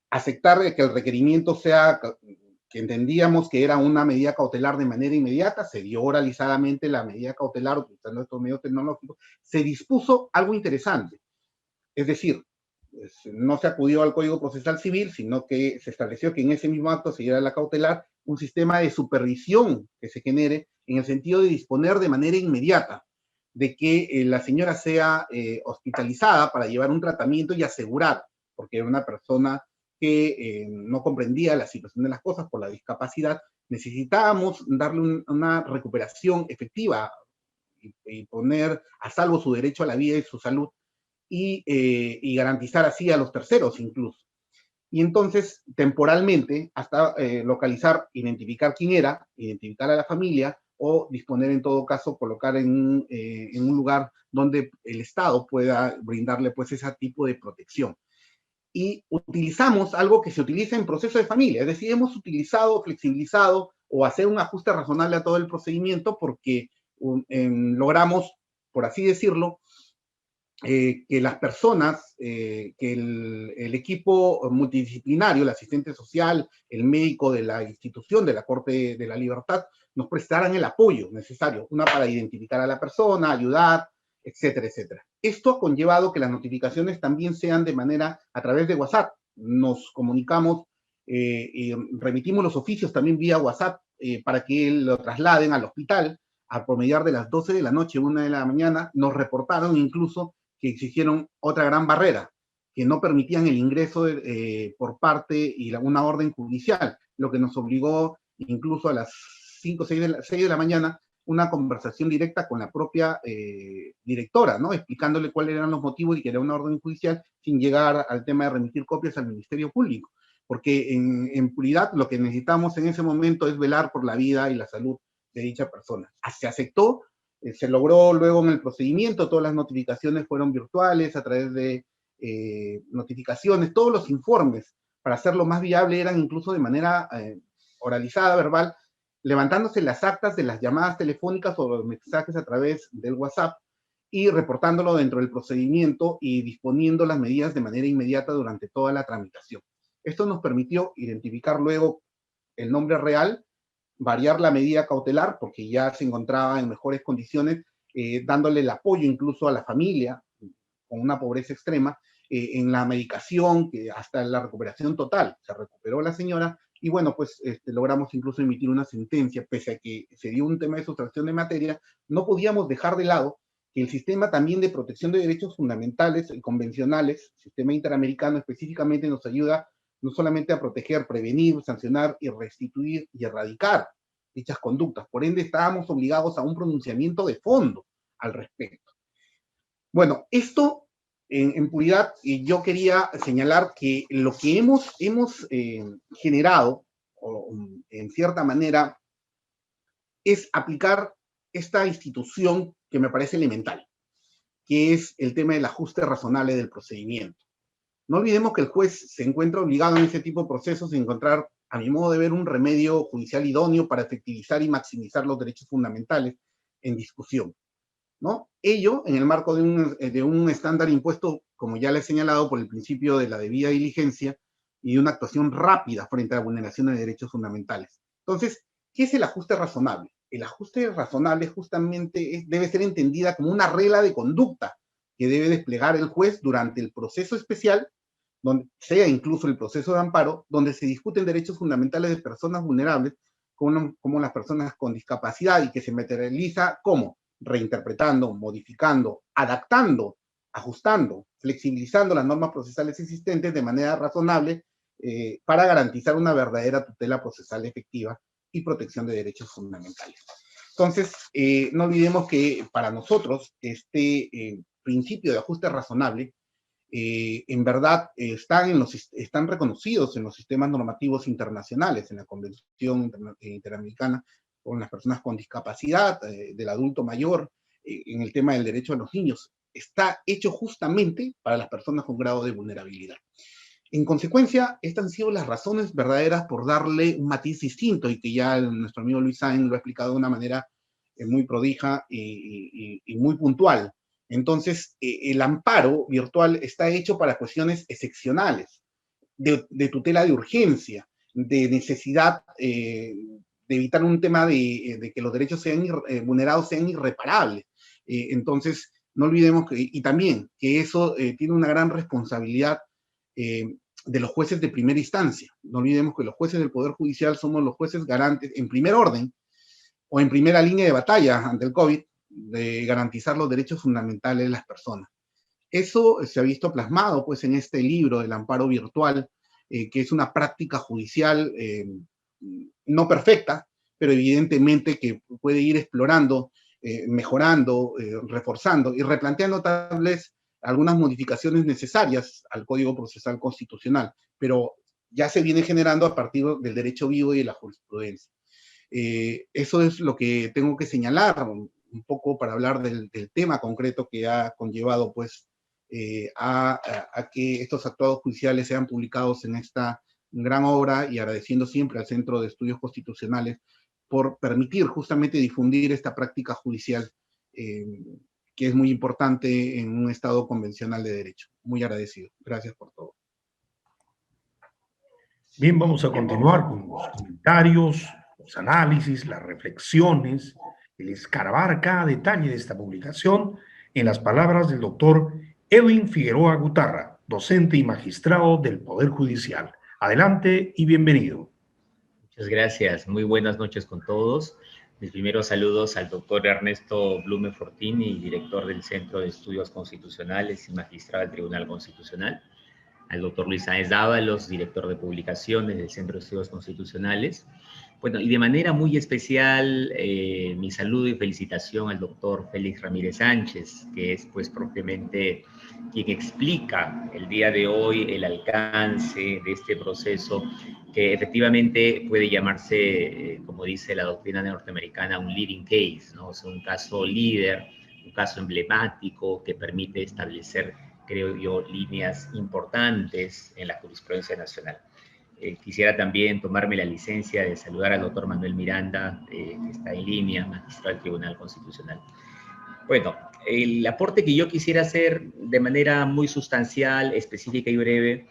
aceptar que el requerimiento sea, que entendíamos que era una medida cautelar de manera inmediata, se dio oralizadamente la medida cautelar utilizando estos medios tecnológicos, se dispuso algo interesante. Es decir, no se acudió al Código Procesal Civil, sino que se estableció que en ese mismo acto se diera la cautelar un sistema de supervisión que se genere en el sentido de disponer de manera inmediata de que la señora sea hospitalizada para llevar un tratamiento y asegurar, porque era una persona que no comprendía la situación de las cosas por la discapacidad, necesitábamos darle una recuperación efectiva y poner a salvo su derecho a la vida y su salud y garantizar así a los terceros incluso. Y entonces, temporalmente, hasta localizar, identificar quién era, identificar a la familia, o disponer en todo caso, colocar en un lugar donde el Estado pueda brindarle pues ese tipo de protección. Y utilizamos algo que se utiliza en proceso de familia, es decir, hemos utilizado, flexibilizado o hacer un ajuste razonable a todo el procedimiento porque logramos, por así decirlo, que las personas, que el equipo multidisciplinario, el asistente social, el médico de la institución de la Corte de la Libertad, nos prestaran el apoyo necesario, una para identificar a la persona, ayudar, etcétera, etcétera. Esto ha conllevado que las notificaciones también sean de manera a través de WhatsApp. Nos comunicamos y remitimos los oficios también vía WhatsApp para que lo trasladen al hospital a promediar de las 12 de la noche, 1 de la mañana. Nos reportaron incluso que exigieron otra gran barrera, que no permitían el ingreso por parte y una orden judicial, lo que nos obligó incluso a las 5 o 6 de la mañana una conversación directa con la propia directora, ¿no? Explicándole cuáles eran los motivos y que era una orden judicial sin llegar al tema de remitir copias al Ministerio Público. Porque en puridad lo que necesitamos en ese momento es velar por la vida y la salud de dicha persona. Se aceptó, se logró luego en el procedimiento, todas las notificaciones fueron virtuales a través de notificaciones, todos los informes para hacerlo más viable eran incluso de manera oralizada, verbal, levantándose las actas de las llamadas telefónicas o los mensajes a través del WhatsApp y reportándolo dentro del procedimiento y disponiendo las medidas de manera inmediata durante toda la tramitación. Esto nos permitió identificar luego el nombre real, variar la medida cautelar porque ya se encontraba en mejores condiciones, dándole el apoyo incluso a la familia con una pobreza extrema, en la medicación, que hasta la recuperación total. Se recuperó la señora y bueno, pues logramos incluso emitir una sentencia, pese a que se dio un tema de sustracción de materia, no podíamos dejar de lado que el sistema también de protección de derechos fundamentales y convencionales, el sistema interamericano específicamente nos ayuda no solamente a proteger, prevenir, sancionar y restituir y erradicar dichas conductas. Por ende, estábamos obligados a un pronunciamiento de fondo al respecto. Bueno, esto en puridad, yo quería señalar que lo que hemos generado, en cierta manera, es aplicar esta institución que me parece elemental, que es el tema del ajuste razonable del procedimiento. No olvidemos que el juez se encuentra obligado en ese tipo de procesos a encontrar, a mi modo de ver, un remedio judicial idóneo para efectivizar y maximizar los derechos fundamentales en discusión, ¿no? Ello en el marco de un estándar impuesto, como ya le he señalado, por el principio de la debida diligencia y de una actuación rápida frente a la vulneración de derechos fundamentales. Entonces, ¿qué es el ajuste razonable? El ajuste razonable justamente debe ser entendida como una regla de conducta que debe desplegar el juez durante el proceso especial, donde sea incluso el proceso de amparo, donde se discuten derechos fundamentales de personas vulnerables, como las personas con discapacidad, y que se materializa como reinterpretando, modificando, adaptando, ajustando, flexibilizando las normas procesales existentes de manera razonable para garantizar una verdadera tutela procesal efectiva y protección de derechos fundamentales. Entonces, no olvidemos que para nosotros este principio de ajuste razonable en verdad están reconocidos en los sistemas normativos internacionales, en la Convención Interamericana con las personas con discapacidad, del adulto mayor, en el tema del derecho a los niños. está hecho justamente para las personas con grado de vulnerabilidad. En consecuencia, estas han sido las razones verdaderas por darle un matiz distinto y que ya nuestro amigo Luis Sáenz lo ha explicado de una manera muy prodija y muy puntual. Entonces, el amparo virtual está hecho para cuestiones excepcionales, de tutela de urgencia, de necesidad de evitar un tema de que los derechos sean vulnerados sean irreparables. Entonces, no olvidemos que, y también que eso tiene una gran responsabilidad de los jueces de primera instancia. No olvidemos que los jueces del Poder Judicial somos los jueces garantes, en primer orden, o en primera línea de batalla ante el COVID, de garantizar los derechos fundamentales de las personas. Eso se ha visto plasmado pues, en este libro del amparo virtual, que es una práctica judicial no perfecta, pero evidentemente que puede ir explorando, mejorando, reforzando y replanteando tal vez algunas modificaciones necesarias al Código Procesal Constitucional, pero ya se viene generando a partir del derecho vivo y de la jurisprudencia. Eso es lo que tengo que señalar un poco para hablar del tema concreto que ha conllevado pues, a que estos actuados judiciales sean publicados en esta gran obra y agradeciendo siempre al Centro de Estudios Constitucionales por permitir justamente difundir esta práctica judicial que es muy importante en un Estado convencional de derecho. Muy agradecido. Gracias por todo. Bien, vamos a continuar con los comentarios, los análisis, las reflexiones, el escarbar cada detalle de esta publicación en las palabras del doctor Edwin Figueroa Gutarra, docente y magistrado del Poder Judicial. Adelante y bienvenido. Muchas gracias. Muy buenas noches con todos. Mis primeros saludos al doctor Ernesto Blume Fortini, director del Centro de Estudios Constitucionales y magistrado del Tribunal Constitucional. Al doctor Luis Sáenz Dávalos, director de publicaciones del Centro de Estudios Constitucionales. Bueno, y de manera muy especial, mi saludo y felicitación al doctor Félix Ramírez Sánchez, que es pues propiamente quien explica el día de hoy el alcance de este proceso que efectivamente puede llamarse, como dice la doctrina norteamericana, un leading case, ¿no? O sea, un caso líder, un caso emblemático que permite establecer, creo yo, líneas importantes en la jurisprudencia nacional. Quisiera también tomarme la licencia de saludar al doctor Manuel Miranda, que está en línea, magistrado del Tribunal Constitucional. Bueno, el aporte que yo quisiera hacer de manera muy sustancial, específica y breve,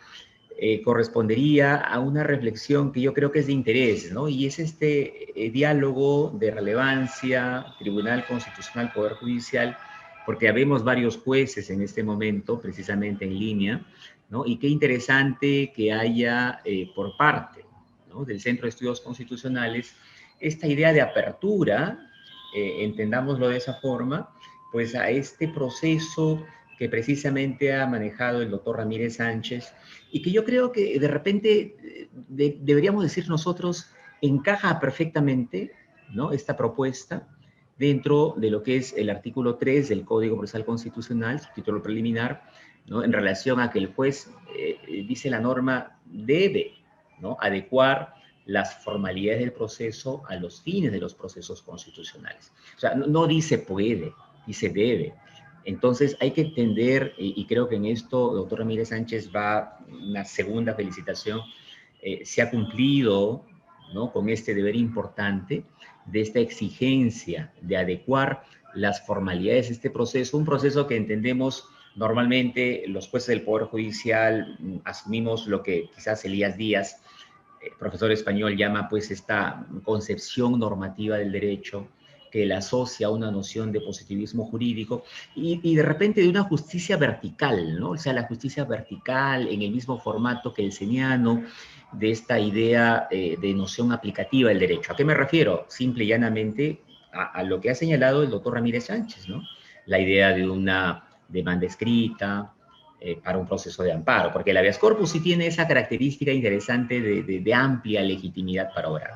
correspondería a una reflexión que yo creo que es de interés, ¿no? Y es este diálogo de relevancia, Tribunal Constitucional, Poder Judicial, porque habemos varios jueces en este momento, precisamente en línea, ¿no? Y qué interesante que haya por parte, ¿no?, del Centro de Estudios Constitucionales esta idea de apertura, entendámoslo de esa forma, pues a este proceso que precisamente ha manejado el doctor Ramírez Sánchez y que yo creo que de repente deberíamos decir nosotros encaja perfectamente, ¿no?, esta propuesta dentro de lo que es el artículo 3 del Código Procesal Constitucional, su título preliminar, ¿no?, en relación a que el juez, dice la norma, debe, ¿no?, adecuar las formalidades del proceso a los fines de los procesos constitucionales. O sea, no dice puede, dice debe. Entonces hay que entender, y creo que en esto, doctor Ramírez Sánchez, va una segunda felicitación, se ha cumplido, ¿no?, con este deber importante de esta exigencia de adecuar las formalidades de este proceso, un proceso que entendemos normalmente los jueces del Poder Judicial asumimos lo que quizás Elías Díaz, profesor español, llama pues esta concepción normativa del derecho que la asocia a una noción de positivismo jurídico y de repente de una justicia vertical, ¿no? O sea, la justicia vertical en el mismo formato que el seniano, de esta idea de noción aplicativa del derecho. ¿A qué me refiero? Simple y llanamente a lo que ha señalado el doctor Ramírez Sánchez, ¿no? La idea de una demanda escrita para un proceso de amparo, porque el habeas corpus sí tiene esa característica interesante de amplia legitimidad para obrar.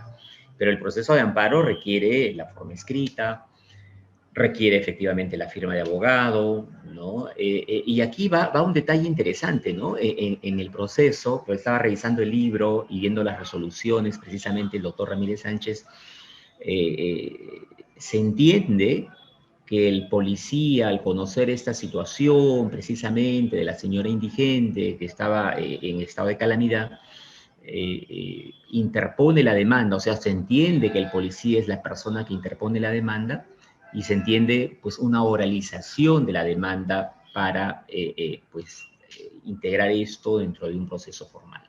Pero el proceso de amparo requiere la forma escrita, requiere efectivamente la firma de abogado, ¿no? Y aquí va un detalle interesante, ¿no? En el proceso, yo estaba revisando el libro y viendo las resoluciones, precisamente el doctor Ramírez Sánchez, se entiende que el policía, al conocer esta situación precisamente de la señora indigente que estaba en estado de calamidad, interpone la demanda, o sea, se entiende que el policía es la persona que interpone la demanda y se entiende pues una oralización de la demanda para integrar esto dentro de un proceso formal.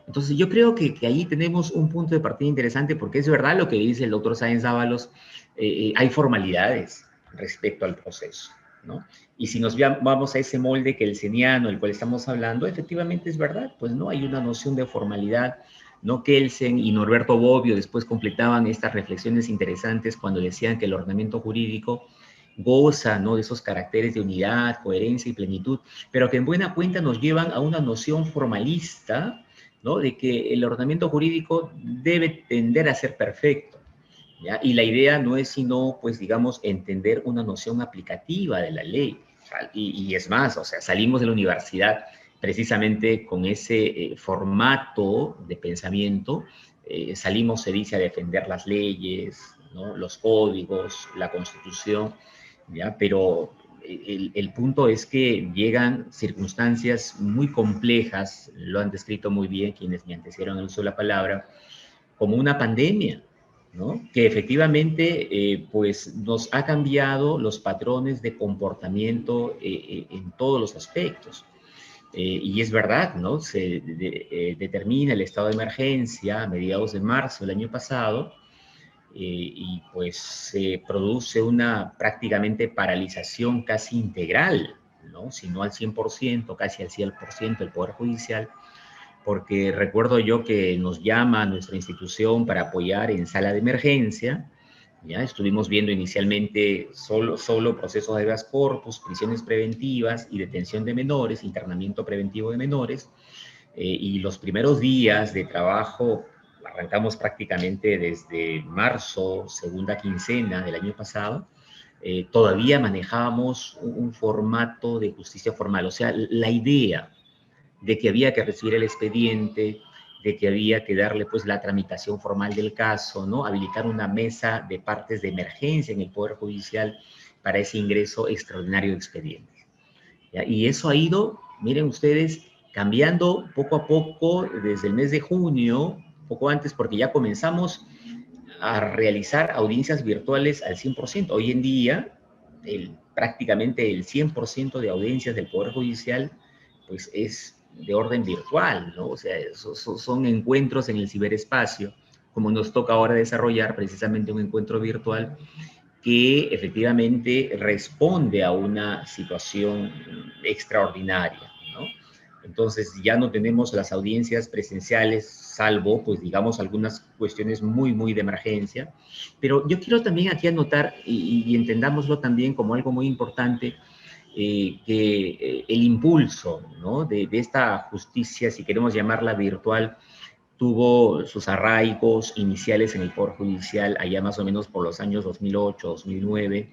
Entonces yo creo que ahí tenemos un punto de partida interesante porque es verdad lo que dice el doctor Sáenz Dávalos, hay formalidades respecto al proceso, ¿no? Y si nos vamos a ese molde que el seniano, del cual estamos hablando, efectivamente es verdad, pues no hay una noción de formalidad, ¿no? Kelsen y Norberto Bobbio después completaban estas reflexiones interesantes cuando decían que el ordenamiento jurídico goza, ¿no?, de esos caracteres de unidad, coherencia y plenitud, pero que en buena cuenta nos llevan a una noción formalista, ¿no?, de que el ordenamiento jurídico debe tender a ser perfecto, ¿ya? Y la idea no es sino, pues, digamos, entender una noción aplicativa de la ley. Y es más, o sea, salimos de la universidad precisamente con ese formato de pensamiento, salimos, se dice, a defender las leyes, ¿no?, los códigos, la Constitución, ¿ya? Pero el punto es que llegan circunstancias muy complejas, lo han descrito muy bien quienes me antecedieron el uso de la palabra, como una pandemia, ¿no?, que efectivamente pues nos ha cambiado los patrones de comportamiento en todos los aspectos. Y es verdad, ¿no? Se determina el estado de emergencia a mediados de marzo del año pasado, y pues se produce una prácticamente paralización casi integral, ¿no?, si no al 100%, casi al 100% del Poder Judicial, porque recuerdo yo que nos llama a nuestra institución para apoyar en sala de emergencia, ¿ya? Estuvimos viendo inicialmente solo procesos de habeas corpus, prisiones preventivas y detención de menores, internamiento preventivo de menores, y los primeros días de trabajo arrancamos prácticamente desde marzo, segunda quincena del año pasado, todavía manejábamos un formato de justicia formal, o sea, la idea de que había que recibir el expediente, de que había que darle pues la tramitación formal del caso, ¿no?, habilitar una mesa de partes de emergencia en el Poder Judicial para ese ingreso extraordinario de expedientes, ¿ya? Y eso ha ido, miren ustedes, cambiando poco a poco desde el mes de junio, poco antes, porque ya comenzamos a realizar audiencias virtuales al 100%. Hoy en día, prácticamente el 100% de audiencias del Poder Judicial pues es de orden virtual, ¿no? O sea, son encuentros en el ciberespacio, como nos toca ahora desarrollar precisamente un encuentro virtual que efectivamente responde a una situación extraordinaria, ¿no? Entonces ya no tenemos las audiencias presenciales, salvo, pues digamos, algunas cuestiones muy de emergencia. Pero yo quiero también aquí anotar, y entendámoslo también como algo muy importante, que el impulso, ¿no?, de esta justicia, si queremos llamarla virtual, tuvo sus arraigos iniciales en el Poder Judicial allá más o menos por los años 2008, 2009,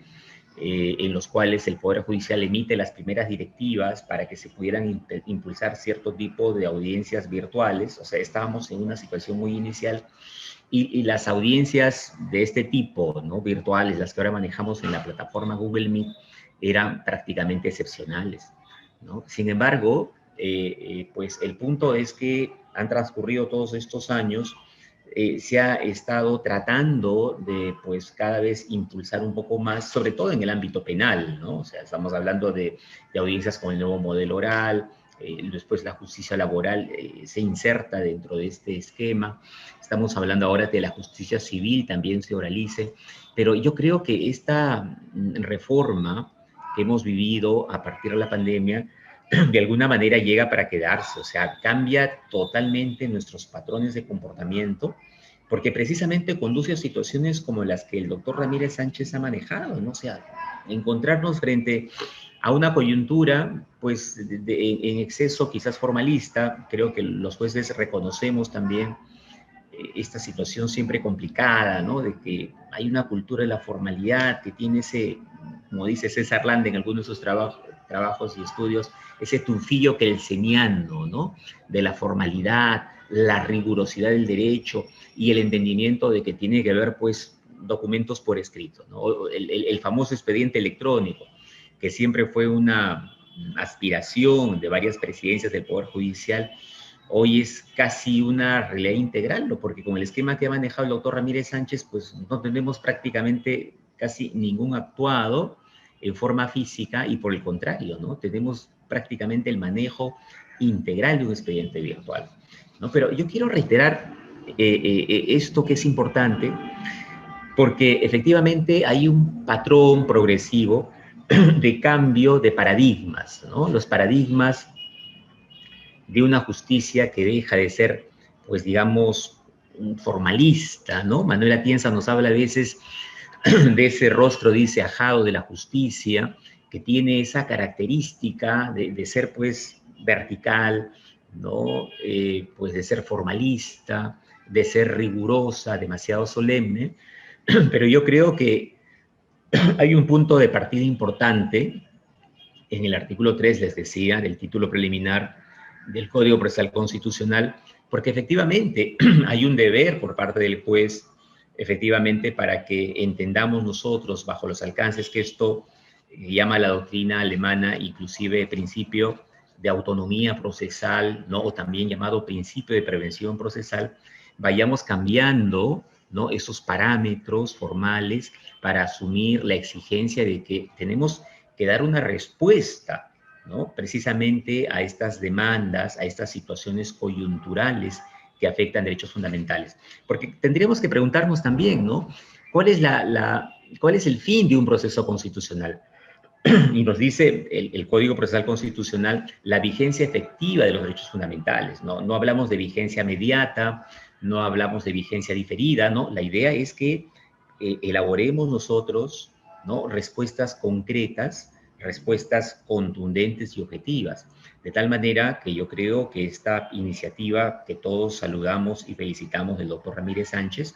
en los cuales el Poder Judicial emite las primeras directivas para que se pudieran impulsar cierto tipo de audiencias virtuales. O sea, estábamos en una situación muy inicial y las audiencias de este tipo, ¿no?, virtuales, las que ahora manejamos en la plataforma Google Meet, eran prácticamente excepcionales, ¿no? Sin embargo, pues el punto es que han transcurrido todos estos años, se ha estado tratando de, pues, cada vez impulsar un poco más, sobre todo en el ámbito penal, ¿no? O sea, estamos hablando de audiencias con el nuevo modelo oral, después la justicia laboral se inserta dentro de este esquema, estamos hablando ahora de la justicia civil, también se oralice, pero yo creo que esta reforma que hemos vivido a partir de la pandemia, de alguna manera llega para quedarse, o sea, cambia totalmente nuestros patrones de comportamiento, porque precisamente conduce a situaciones como las que el doctor Ramírez Sánchez ha manejado, ¿no? O sea, encontrarnos frente a una coyuntura, pues, en exceso quizás formalista. Creo que los jueces reconocemos también esta situación siempre complicada, ¿no?, de que hay una cultura de la formalidad que tiene ese, como dice César Landa en algunos de sus trabajos y estudios, ese tufillo kelseniano, ¿no?, de la formalidad, la rigurosidad del derecho y el entendimiento de que tiene que ver, pues, documentos por escrito, ¿no? El famoso expediente electrónico, que siempre fue una aspiración de varias presidencias del Poder Judicial, hoy es casi una realidad integral, ¿no? Porque con el esquema que ha manejado el doctor Ramírez Sánchez, pues no tenemos prácticamente casi ningún actuado en forma física y por el contrario, ¿no? Tenemos prácticamente el manejo integral de un expediente virtual, ¿no? Pero yo quiero reiterar esto que es importante, porque efectivamente hay un patrón progresivo de cambio de paradigmas, ¿no? Los paradigmas de una justicia que deja de ser, pues digamos, formalista, ¿no? Manuel Atienza nos habla a veces de ese rostro, dice, ajado de la justicia, que tiene esa característica de ser, pues, vertical, ¿no? Pues de ser formalista, de ser rigurosa, demasiado solemne, pero yo creo que hay un punto de partida importante en el artículo 3, les decía, del título preliminar del Código Procesal Constitucional, porque efectivamente hay un deber por parte del juez, efectivamente, para que entendamos nosotros, bajo los alcances que esto llama la doctrina alemana, inclusive principio de autonomía procesal, ¿no? O también llamado principio de prevención procesal, vayamos cambiando, ¿no? Esos parámetros formales para asumir la exigencia de que tenemos que dar una respuesta, ¿no? Precisamente a estas demandas, a estas situaciones coyunturales que afectan derechos fundamentales. Porque tendríamos que preguntarnos también, ¿no? ¿Cuál es el fin de un proceso constitucional? Y nos dice el Código Procesal Constitucional la vigencia efectiva de los derechos fundamentales, ¿no? No hablamos de vigencia mediata, no hablamos de vigencia diferida, ¿no? La idea es que elaboremos nosotros, ¿no? Respuestas concretas, respuestas contundentes y objetivas. De tal manera que yo creo que esta iniciativa que todos saludamos y felicitamos del doctor Ramírez Sánchez,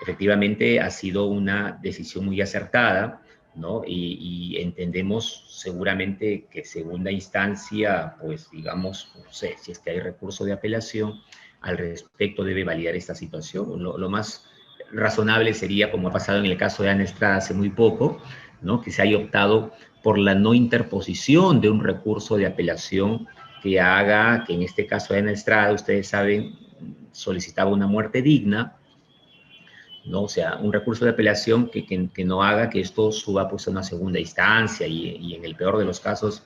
efectivamente ha sido una decisión muy acertada, ¿no? Y entendemos seguramente que segunda instancia, pues digamos, no sé, si es que hay recurso de apelación, al respecto debe validar esta situación. Lo más razonable sería, como ha pasado en el caso de Ana Estrada hace muy poco, ¿no? Que se haya optado por la no interposición de un recurso de apelación que haga, que en este caso de Ana Estrada, ustedes saben, solicitaba una muerte digna, ¿no? O sea, un recurso de apelación que no haga que esto suba pues a una segunda instancia y en el peor de los casos,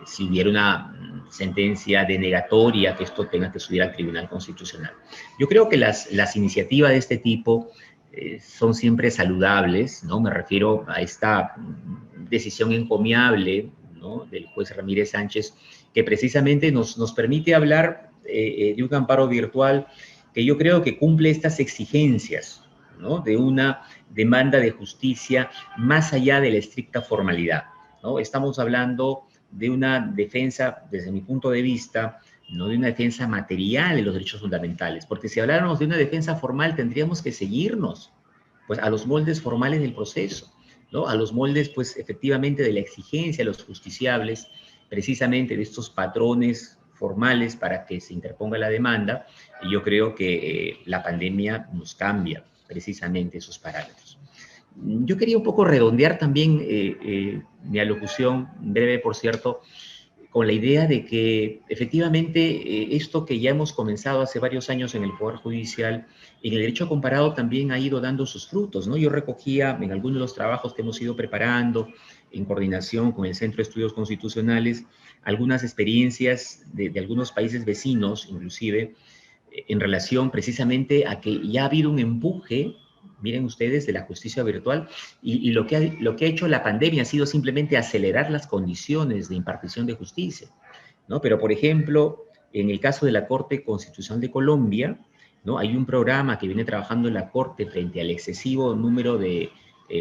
si hubiera una sentencia denegatoria, que esto tenga que subir al Tribunal Constitucional. Yo creo que las iniciativas de este tipo son siempre saludables, ¿no? Me refiero a esta decisión encomiable, ¿no? Del juez Ramírez Sánchez, que precisamente nos permite hablar de un amparo virtual que yo creo que cumple estas exigencias, ¿no? De una demanda de justicia más allá de la estricta formalidad, ¿no? Estamos hablando de una defensa, desde mi punto de vista, no de una defensa material de los derechos fundamentales, porque si habláramos de una defensa formal tendríamos que seguirnos, pues, a los moldes formales del proceso, ¿no? A los moldes, pues, efectivamente de la exigencia de los justiciables, precisamente de estos patrones formales para que se interponga la demanda, y yo creo que la pandemia nos cambia precisamente esos parámetros. Yo quería un poco redondear también mi alocución, breve por cierto, con la idea de que efectivamente esto que ya hemos comenzado hace varios años en el Poder Judicial, en el derecho comparado también ha ido dando sus frutos, ¿no? Yo recogía en algunos de los trabajos que hemos ido preparando en coordinación con el Centro de Estudios Constitucionales algunas experiencias de algunos países vecinos, inclusive, en relación precisamente a que ya ha habido un empuje, miren ustedes, de la justicia virtual, y lo que ha hecho la pandemia ha sido simplemente acelerar las condiciones de impartición de justicia, ¿no? Pero, por ejemplo, en el caso de la Corte Constitucional de Colombia, ¿no? Hay un programa que viene trabajando en la Corte frente al excesivo número de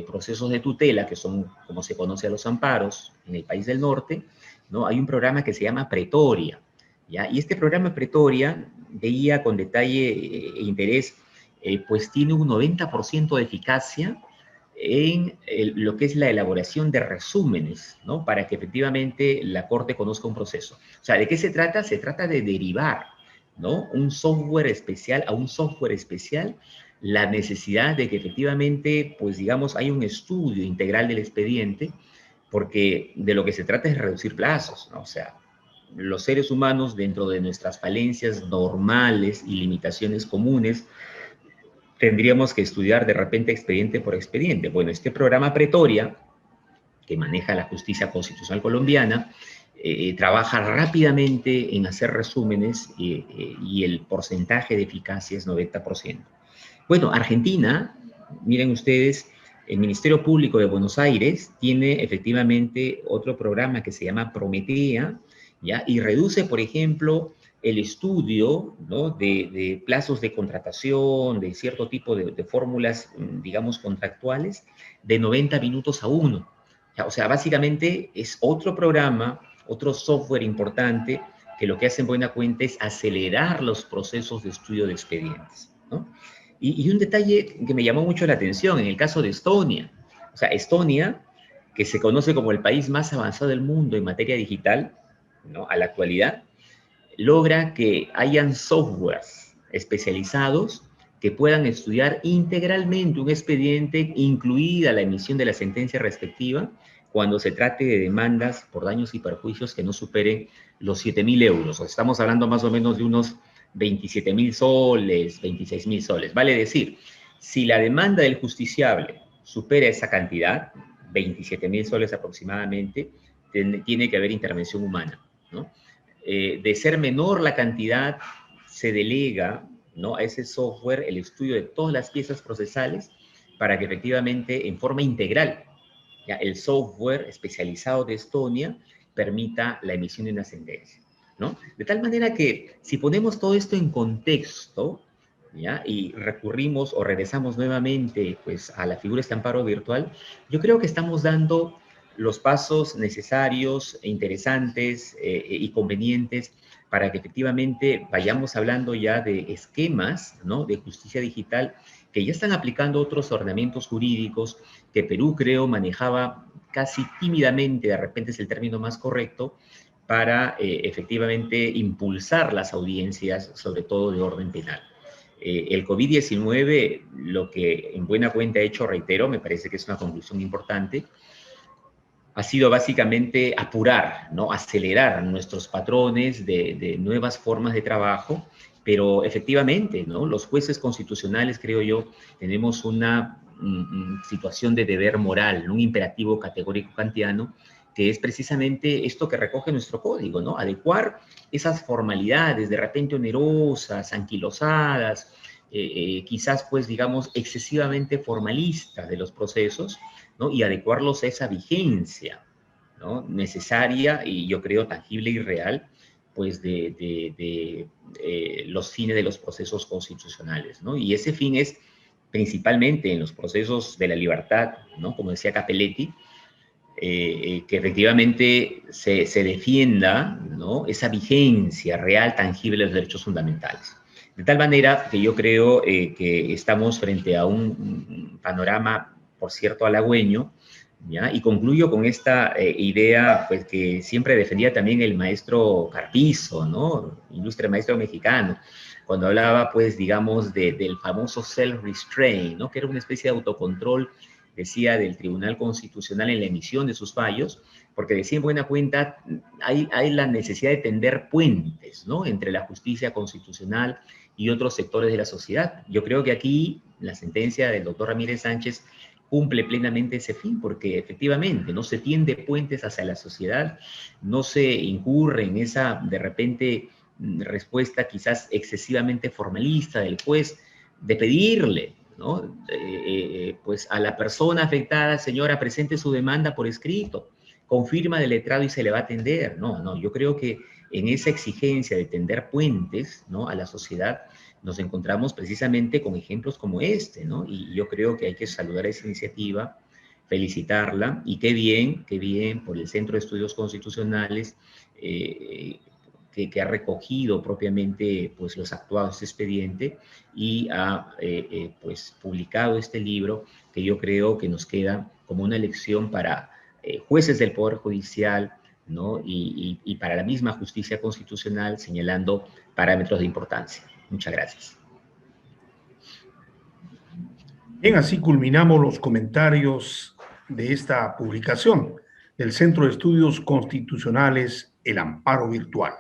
procesos de tutela, que son, como se conoce a los amparos, en el país del norte, ¿no? Hay un programa que se llama Pretoria, ¿ya? Y este programa Pretoria veía con detalle e interés, pues tiene un 90% de eficacia en lo que es la elaboración de resúmenes, ¿no? Para que efectivamente la Corte conozca un proceso. O sea, ¿de qué se trata? Se trata de derivar, ¿no? Un software especial a un software especial la necesidad de que efectivamente, pues digamos, hay un estudio integral del expediente, porque de lo que se trata es reducir plazos, ¿no? O sea, los seres humanos, dentro de nuestras falencias normales y limitaciones comunes, tendríamos que estudiar de repente expediente por expediente. Bueno, este programa Pretoria, que maneja la justicia constitucional colombiana, trabaja rápidamente en hacer resúmenes y el porcentaje de eficacia es 90%. Bueno, Argentina, miren ustedes, el Ministerio Público de Buenos Aires tiene efectivamente otro programa que se llama Prometea, ¿ya? Y reduce, por ejemplo, el estudio, ¿no?, de plazos de contratación, de cierto tipo de fórmulas, digamos, contractuales, de 90 minutos a 1. O sea, básicamente es otro programa, otro software importante que lo que hace en buena cuenta es acelerar los procesos de estudio de expedientes, ¿no? Y un detalle que me llamó mucho la atención en el caso de Estonia. O sea, Estonia, que se conoce como el país más avanzado del mundo en materia digital, ¿no?, a la actualidad, logra que hayan softwares especializados que puedan estudiar integralmente un expediente, incluida la emisión de la sentencia respectiva, cuando se trate de demandas por daños y perjuicios que no superen los 7.000 euros. O estamos hablando más o menos de unos 27.000 soles, 26.000 soles. Vale decir, si la demanda del justiciable supera esa cantidad, 27.000 soles aproximadamente, tiene que haber intervención humana, ¿no? De ser menor la cantidad, se delega, ¿no?, a ese software el estudio de todas las piezas procesales para que efectivamente, en forma integral, ya, el software especializado de Estonia permita la emisión de una sentencia, ¿no? De tal manera que, si ponemos todo esto en contexto, ¿ya?, y recurrimos o regresamos nuevamente, pues, a la figura de este amparo virtual, yo creo que estamos dando los pasos necesarios, interesantes y convenientes para que efectivamente vayamos hablando ya de esquemas, ¿no?, de justicia digital que ya están aplicando otros ordenamientos jurídicos que Perú, creo, manejaba casi tímidamente, de repente es el término más correcto, para efectivamente impulsar las audiencias, sobre todo de orden penal. El COVID-19, lo que en buena cuenta ha hecho, reitero, me parece que es una conclusión importante, ha sido básicamente apurar, ¿no?, acelerar nuestros patrones de nuevas formas de trabajo, pero efectivamente, ¿no?, los jueces constitucionales, creo yo, tenemos una situación de deber moral, un imperativo categórico kantiano, que es precisamente esto que recoge nuestro código, ¿no?, adecuar esas formalidades de repente onerosas, anquilosadas, quizás, pues, digamos, excesivamente formalistas de los procesos, ¿no?, y adecuarlos a esa vigencia, ¿no?, necesaria y yo creo tangible y real, pues de los fines de los procesos constitucionales, ¿no? Y ese fin es principalmente en los procesos de la libertad, ¿no?, como decía Capelletti, que efectivamente se defienda, ¿no?, esa vigencia real, tangible de los derechos fundamentales. De tal manera que yo creo que estamos frente a un panorama, por cierto, halagüeño, ¿ya? Y concluyo con esta idea, pues, que siempre defendía también el maestro Carpizo, ¿no?, ilustre maestro mexicano, cuando hablaba, pues, digamos, del famoso self-restraint, ¿no?, que era una especie de autocontrol, decía, del Tribunal Constitucional en la emisión de sus fallos, porque decía en buena cuenta, hay la necesidad de tender puentes, ¿no?, entre la justicia constitucional y otros sectores de la sociedad. Yo creo que aquí la sentencia del doctor Ramírez Sánchez cumple plenamente ese fin, porque efectivamente no se tiende puentes hacia la sociedad, no se incurre en esa, de repente, respuesta quizás excesivamente formalista del juez, de pedirle, ¿no?, pues a la persona afectada, señora, presente su demanda por escrito, confirma del letrado y se le va a atender. No, yo creo que en esa exigencia de tender puentes, ¿no?, a la sociedad, nos encontramos precisamente con ejemplos como este, ¿no? Y yo creo que hay que saludar esa iniciativa, felicitarla, y qué bien por el Centro de Estudios Constitucionales, que ha recogido propiamente, pues, los actuados de este expediente y ha pues, publicado este libro, que yo creo que nos queda como una lección para jueces del Poder Judicial, ¿no?, y para la misma justicia constitucional, señalando parámetros de importancia. Muchas gracias. Bien, así culminamos los comentarios de esta publicación del Centro de Estudios Constitucionales, El Amparo Virtual.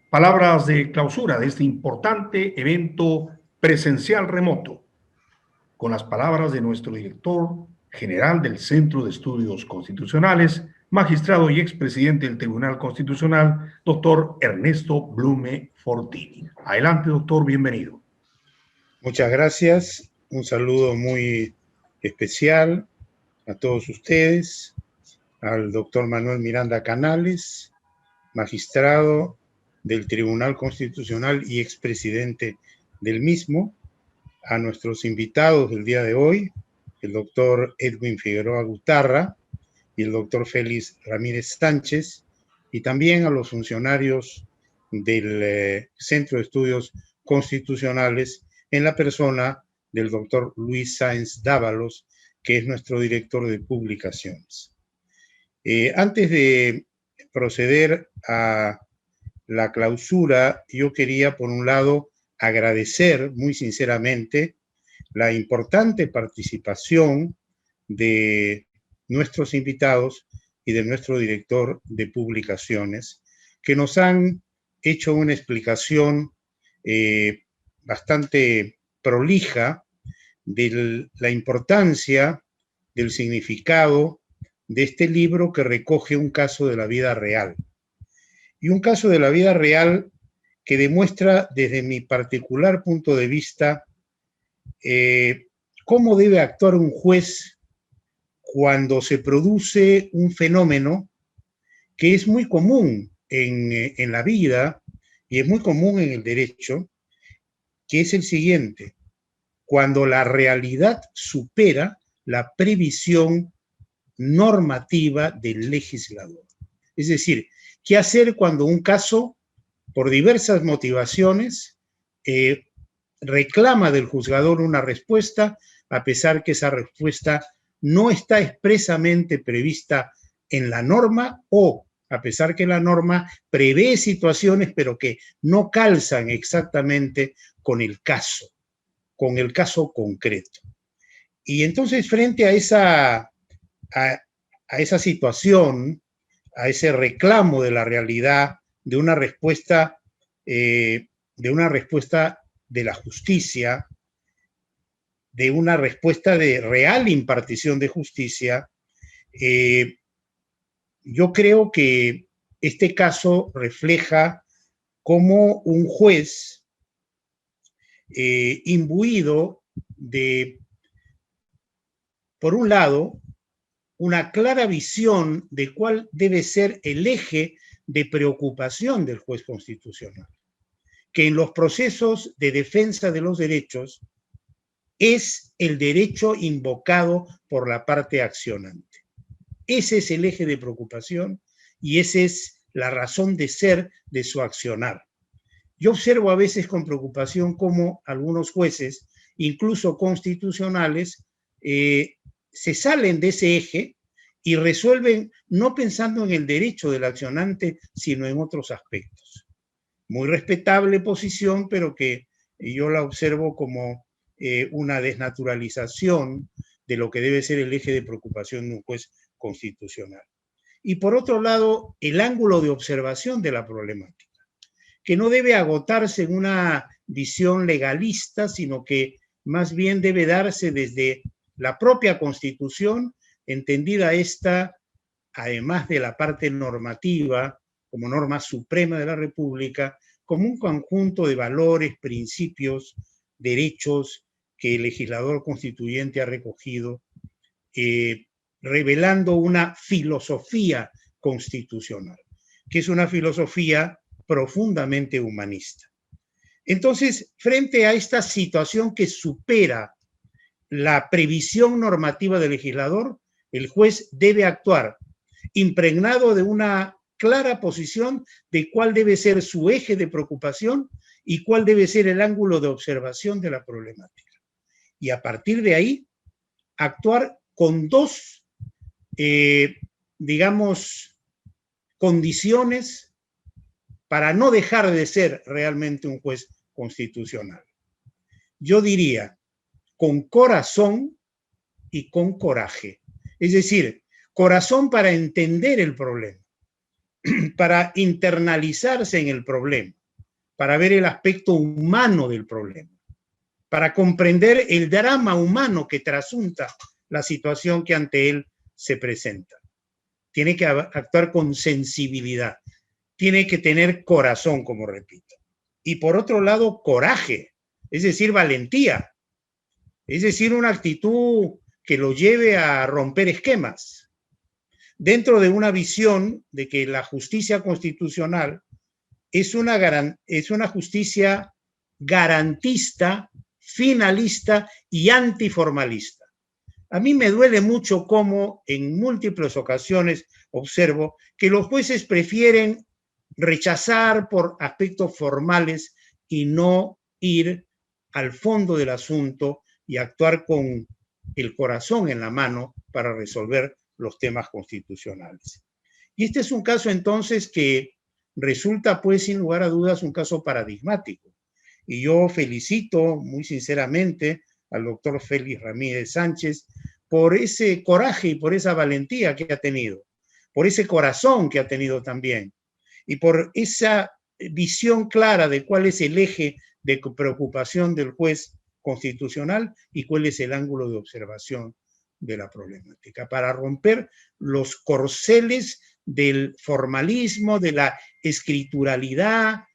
Palabras de clausura de este importante evento presencial remoto, con las palabras de nuestro director general del Centro de Estudios Constitucionales, magistrado y expresidente del Tribunal Constitucional, doctor Ernesto Blume Fortini. Adelante, doctor, bienvenido. Muchas gracias. Un saludo muy especial a todos ustedes, al doctor Manuel Miranda Canales, magistrado del Tribunal Constitucional y expresidente del mismo, a nuestros invitados del día de hoy, el doctor Edwin Figueroa Gutarra y el doctor Félix Ramírez Sánchez, y también a los funcionarios del Centro de Estudios Constitucionales en la persona del doctor Luis Sáenz Dávalos, que es nuestro director de publicaciones. Antes de proceder a la clausura, yo quería, por un lado, agradecer muy sinceramente la importante participación de nuestros invitados y de nuestro director de publicaciones, que nos han hecho una explicación bastante prolija de la importancia del significado de este libro que recoge un caso de la vida real. Y un caso de la vida real que demuestra desde mi particular punto de vista cómo debe actuar un juez cuando se produce un fenómeno que es muy común en la vida y es muy común en el derecho, que es el siguiente: cuando la realidad supera la previsión normativa del legislador. Es decir, ¿qué hacer cuando un caso, por diversas motivaciones, reclama del juzgador una respuesta, a pesar que esa respuesta no está expresamente prevista en la norma, o a pesar que la norma prevé situaciones, pero que no calzan exactamente con el caso concreto? Y entonces, frente a esa situación, a ese reclamo de la realidad, de una respuesta de la justicia, de una respuesta de real impartición de justicia, yo creo que este caso refleja cómo un juez imbuido de, por un lado, una clara visión de cuál debe ser el eje de preocupación del juez constitucional, que en los procesos de defensa de los derechos es el derecho invocado por la parte accionante. Ese es el eje de preocupación y esa es la razón de ser de su accionar. Yo observo a veces con preocupación cómo algunos jueces, incluso constitucionales, se salen de ese eje y resuelven no pensando en el derecho del accionante, sino en otros aspectos. Muy respetable posición, pero que yo la observo como una desnaturalización de lo que debe ser el eje de preocupación de un juez constitucional. Y por otro lado, el ángulo de observación de la problemática, que no debe agotarse en una visión legalista, sino que más bien debe darse desde la propia Constitución, entendida esta, además de la parte normativa, como norma suprema de la República, como un conjunto de valores, principios, derechos que el legislador constituyente ha recogido, revelando una filosofía constitucional, que es una filosofía profundamente humanista. Entonces, frente a esta situación que supera la previsión normativa del legislador, el juez debe actuar impregnado de una clara posición de cuál debe ser su eje de preocupación y cuál debe ser el ángulo de observación de la problemática. Y a partir de ahí, actuar con dos, condiciones para no dejar de ser realmente un juez constitucional. Yo diría, con corazón y con coraje. Es decir, corazón para entender el problema, para internalizarse en el problema, para ver el aspecto humano del problema, para comprender el drama humano que trasunta la situación que ante él se presenta. Tiene que actuar con sensibilidad, tiene que tener corazón, como repito. Y por otro lado, coraje, es decir, valentía, es decir, una actitud que lo lleve a romper esquemas, dentro de una visión de que la justicia constitucional es una justicia garantista, finalista y antiformalista. A mí me duele mucho cómo en múltiples ocasiones observo que los jueces prefieren rechazar por aspectos formales y no ir al fondo del asunto y actuar con el corazón en la mano para resolver los temas constitucionales. Y este es un caso entonces que resulta, pues, sin lugar a dudas, un caso paradigmático. Y yo felicito muy sinceramente al doctor Félix Ramírez Sánchez por ese coraje y por esa valentía que ha tenido, por ese corazón que ha tenido también, y por esa visión clara de cuál es el eje de preocupación del juez constitucional y cuál es el ángulo de observación de la problemática, para romper los corceles del formalismo, de la escrituralidad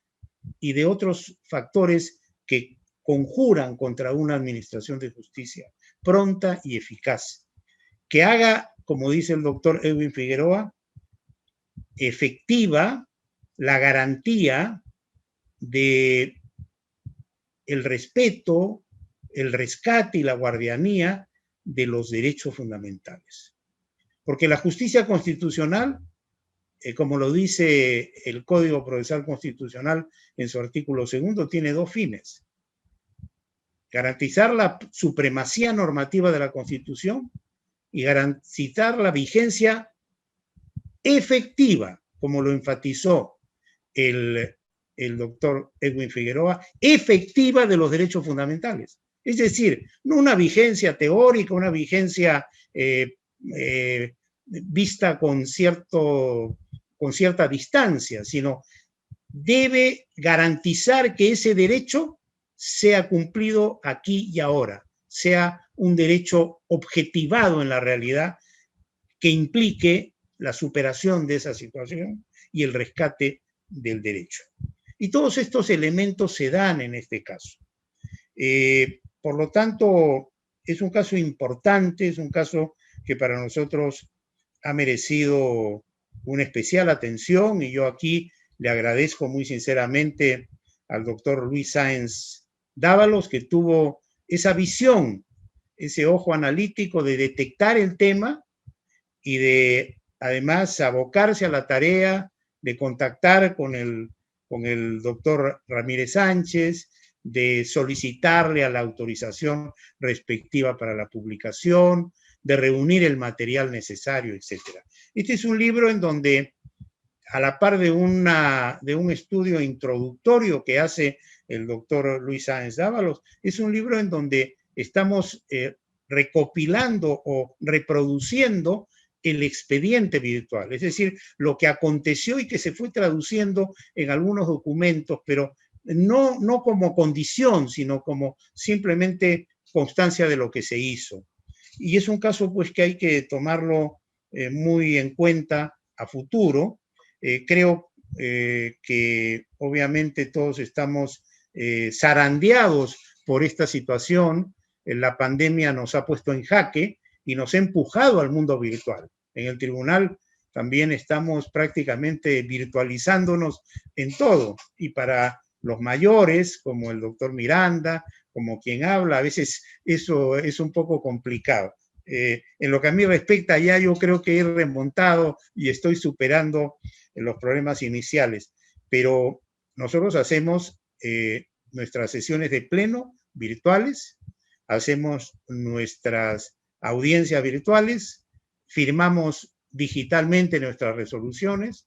y de otros factores que conjuran contra una administración de justicia pronta y eficaz, que haga, como dice el doctor Edwin Figueroa, efectiva la garantía de el respeto, el rescate y la guardianía de los derechos fundamentales. Porque la justicia constitucional, como lo dice el Código Procesal Constitucional en su artículo 2, tiene dos fines: garantizar la supremacía normativa de la Constitución y garantizar la vigencia efectiva, como lo enfatizó el doctor Edwin Figueroa, efectiva de los derechos fundamentales. Es decir, no una vigencia teórica, una vigencia vista con cierta distancia, sino debe garantizar que ese derecho sea cumplido aquí y ahora, sea un derecho objetivado en la realidad que implique la superación de esa situación y el rescate del derecho. Y todos estos elementos se dan en este caso. Por lo tanto, es un caso importante, es un caso que para nosotros ha merecido una especial atención, y yo aquí le agradezco muy sinceramente al doctor Luis Sáenz Dávalos, que tuvo esa visión, ese ojo analítico de detectar el tema y de además abocarse a la tarea de contactar con el doctor Ramírez Sánchez, de solicitarle a la autorización respectiva para la publicación, de reunir el material necesario, etc. Este es un libro en donde, a la par de un estudio introductorio que hace el doctor Luis Sáenz Dávalos, es un libro en donde estamos recopilando o reproduciendo el expediente virtual, es decir, lo que aconteció y que se fue traduciendo en algunos documentos, pero no como condición, sino como simplemente constancia de lo que se hizo. Y es un caso, pues, que hay que tomarlo muy en cuenta a futuro. Creo que obviamente todos estamos zarandeados por esta situación. La pandemia nos ha puesto en jaque y nos ha empujado al mundo virtual. En el tribunal también estamos prácticamente virtualizándonos en todo, y para los mayores, como el doctor Miranda, como quien habla, a veces eso es un poco complicado. En lo que a mí respecta, ya yo creo que he remontado y estoy superando los problemas iniciales, pero nosotros hacemos nuestras sesiones de pleno virtuales, hacemos nuestras audiencias virtuales, firmamos digitalmente nuestras resoluciones,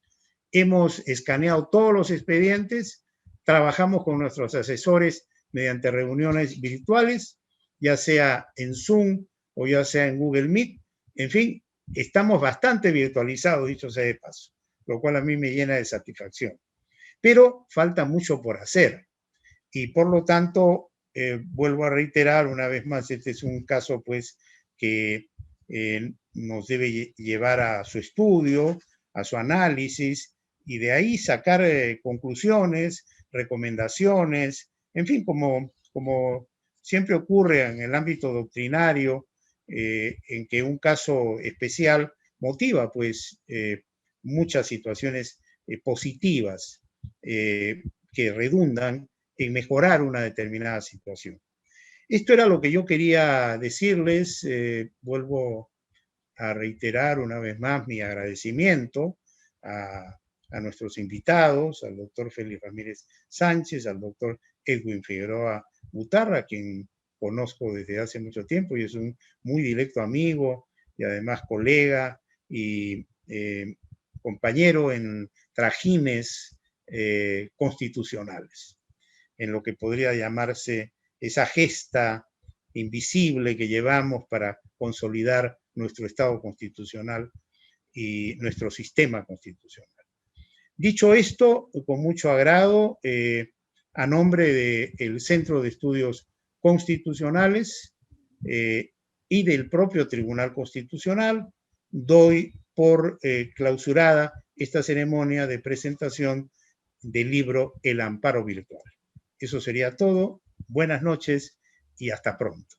hemos escaneado todos los expedientes, trabajamos con nuestros asesores mediante reuniones virtuales ya sea en Zoom o ya sea en Google Meet. En fin, estamos bastante virtualizados, dicho sea de paso, lo cual a mí me llena de satisfacción. Pero falta mucho por hacer y por lo tanto, vuelvo a reiterar una vez más, este es un caso pues que nos debe llevar a su estudio, a su análisis y de ahí sacar conclusiones, recomendaciones, en fin, como siempre ocurre en el ámbito doctrinario, en que un caso especial motiva pues muchas situaciones positivas que redundan en mejorar una determinada situación. Esto era lo que yo quería decirles. Vuelvo a reiterar una vez más mi agradecimiento a nuestros invitados, al doctor Félix Ramírez Sánchez, al doctor Edwin Figueroa Butarra, quien conozco desde hace mucho tiempo y es un muy directo amigo y además colega y compañero en trajines constitucionales, en lo que podría llamarse esa gesta invisible que llevamos para consolidar nuestro Estado constitucional y nuestro sistema constitucional. Dicho esto, con mucho agrado, a nombre del Centro de Estudios Constitucionales y del propio Tribunal Constitucional, doy por clausurada esta ceremonia de presentación del libro El Amparo Virtual. Eso sería todo. Buenas noches y hasta pronto.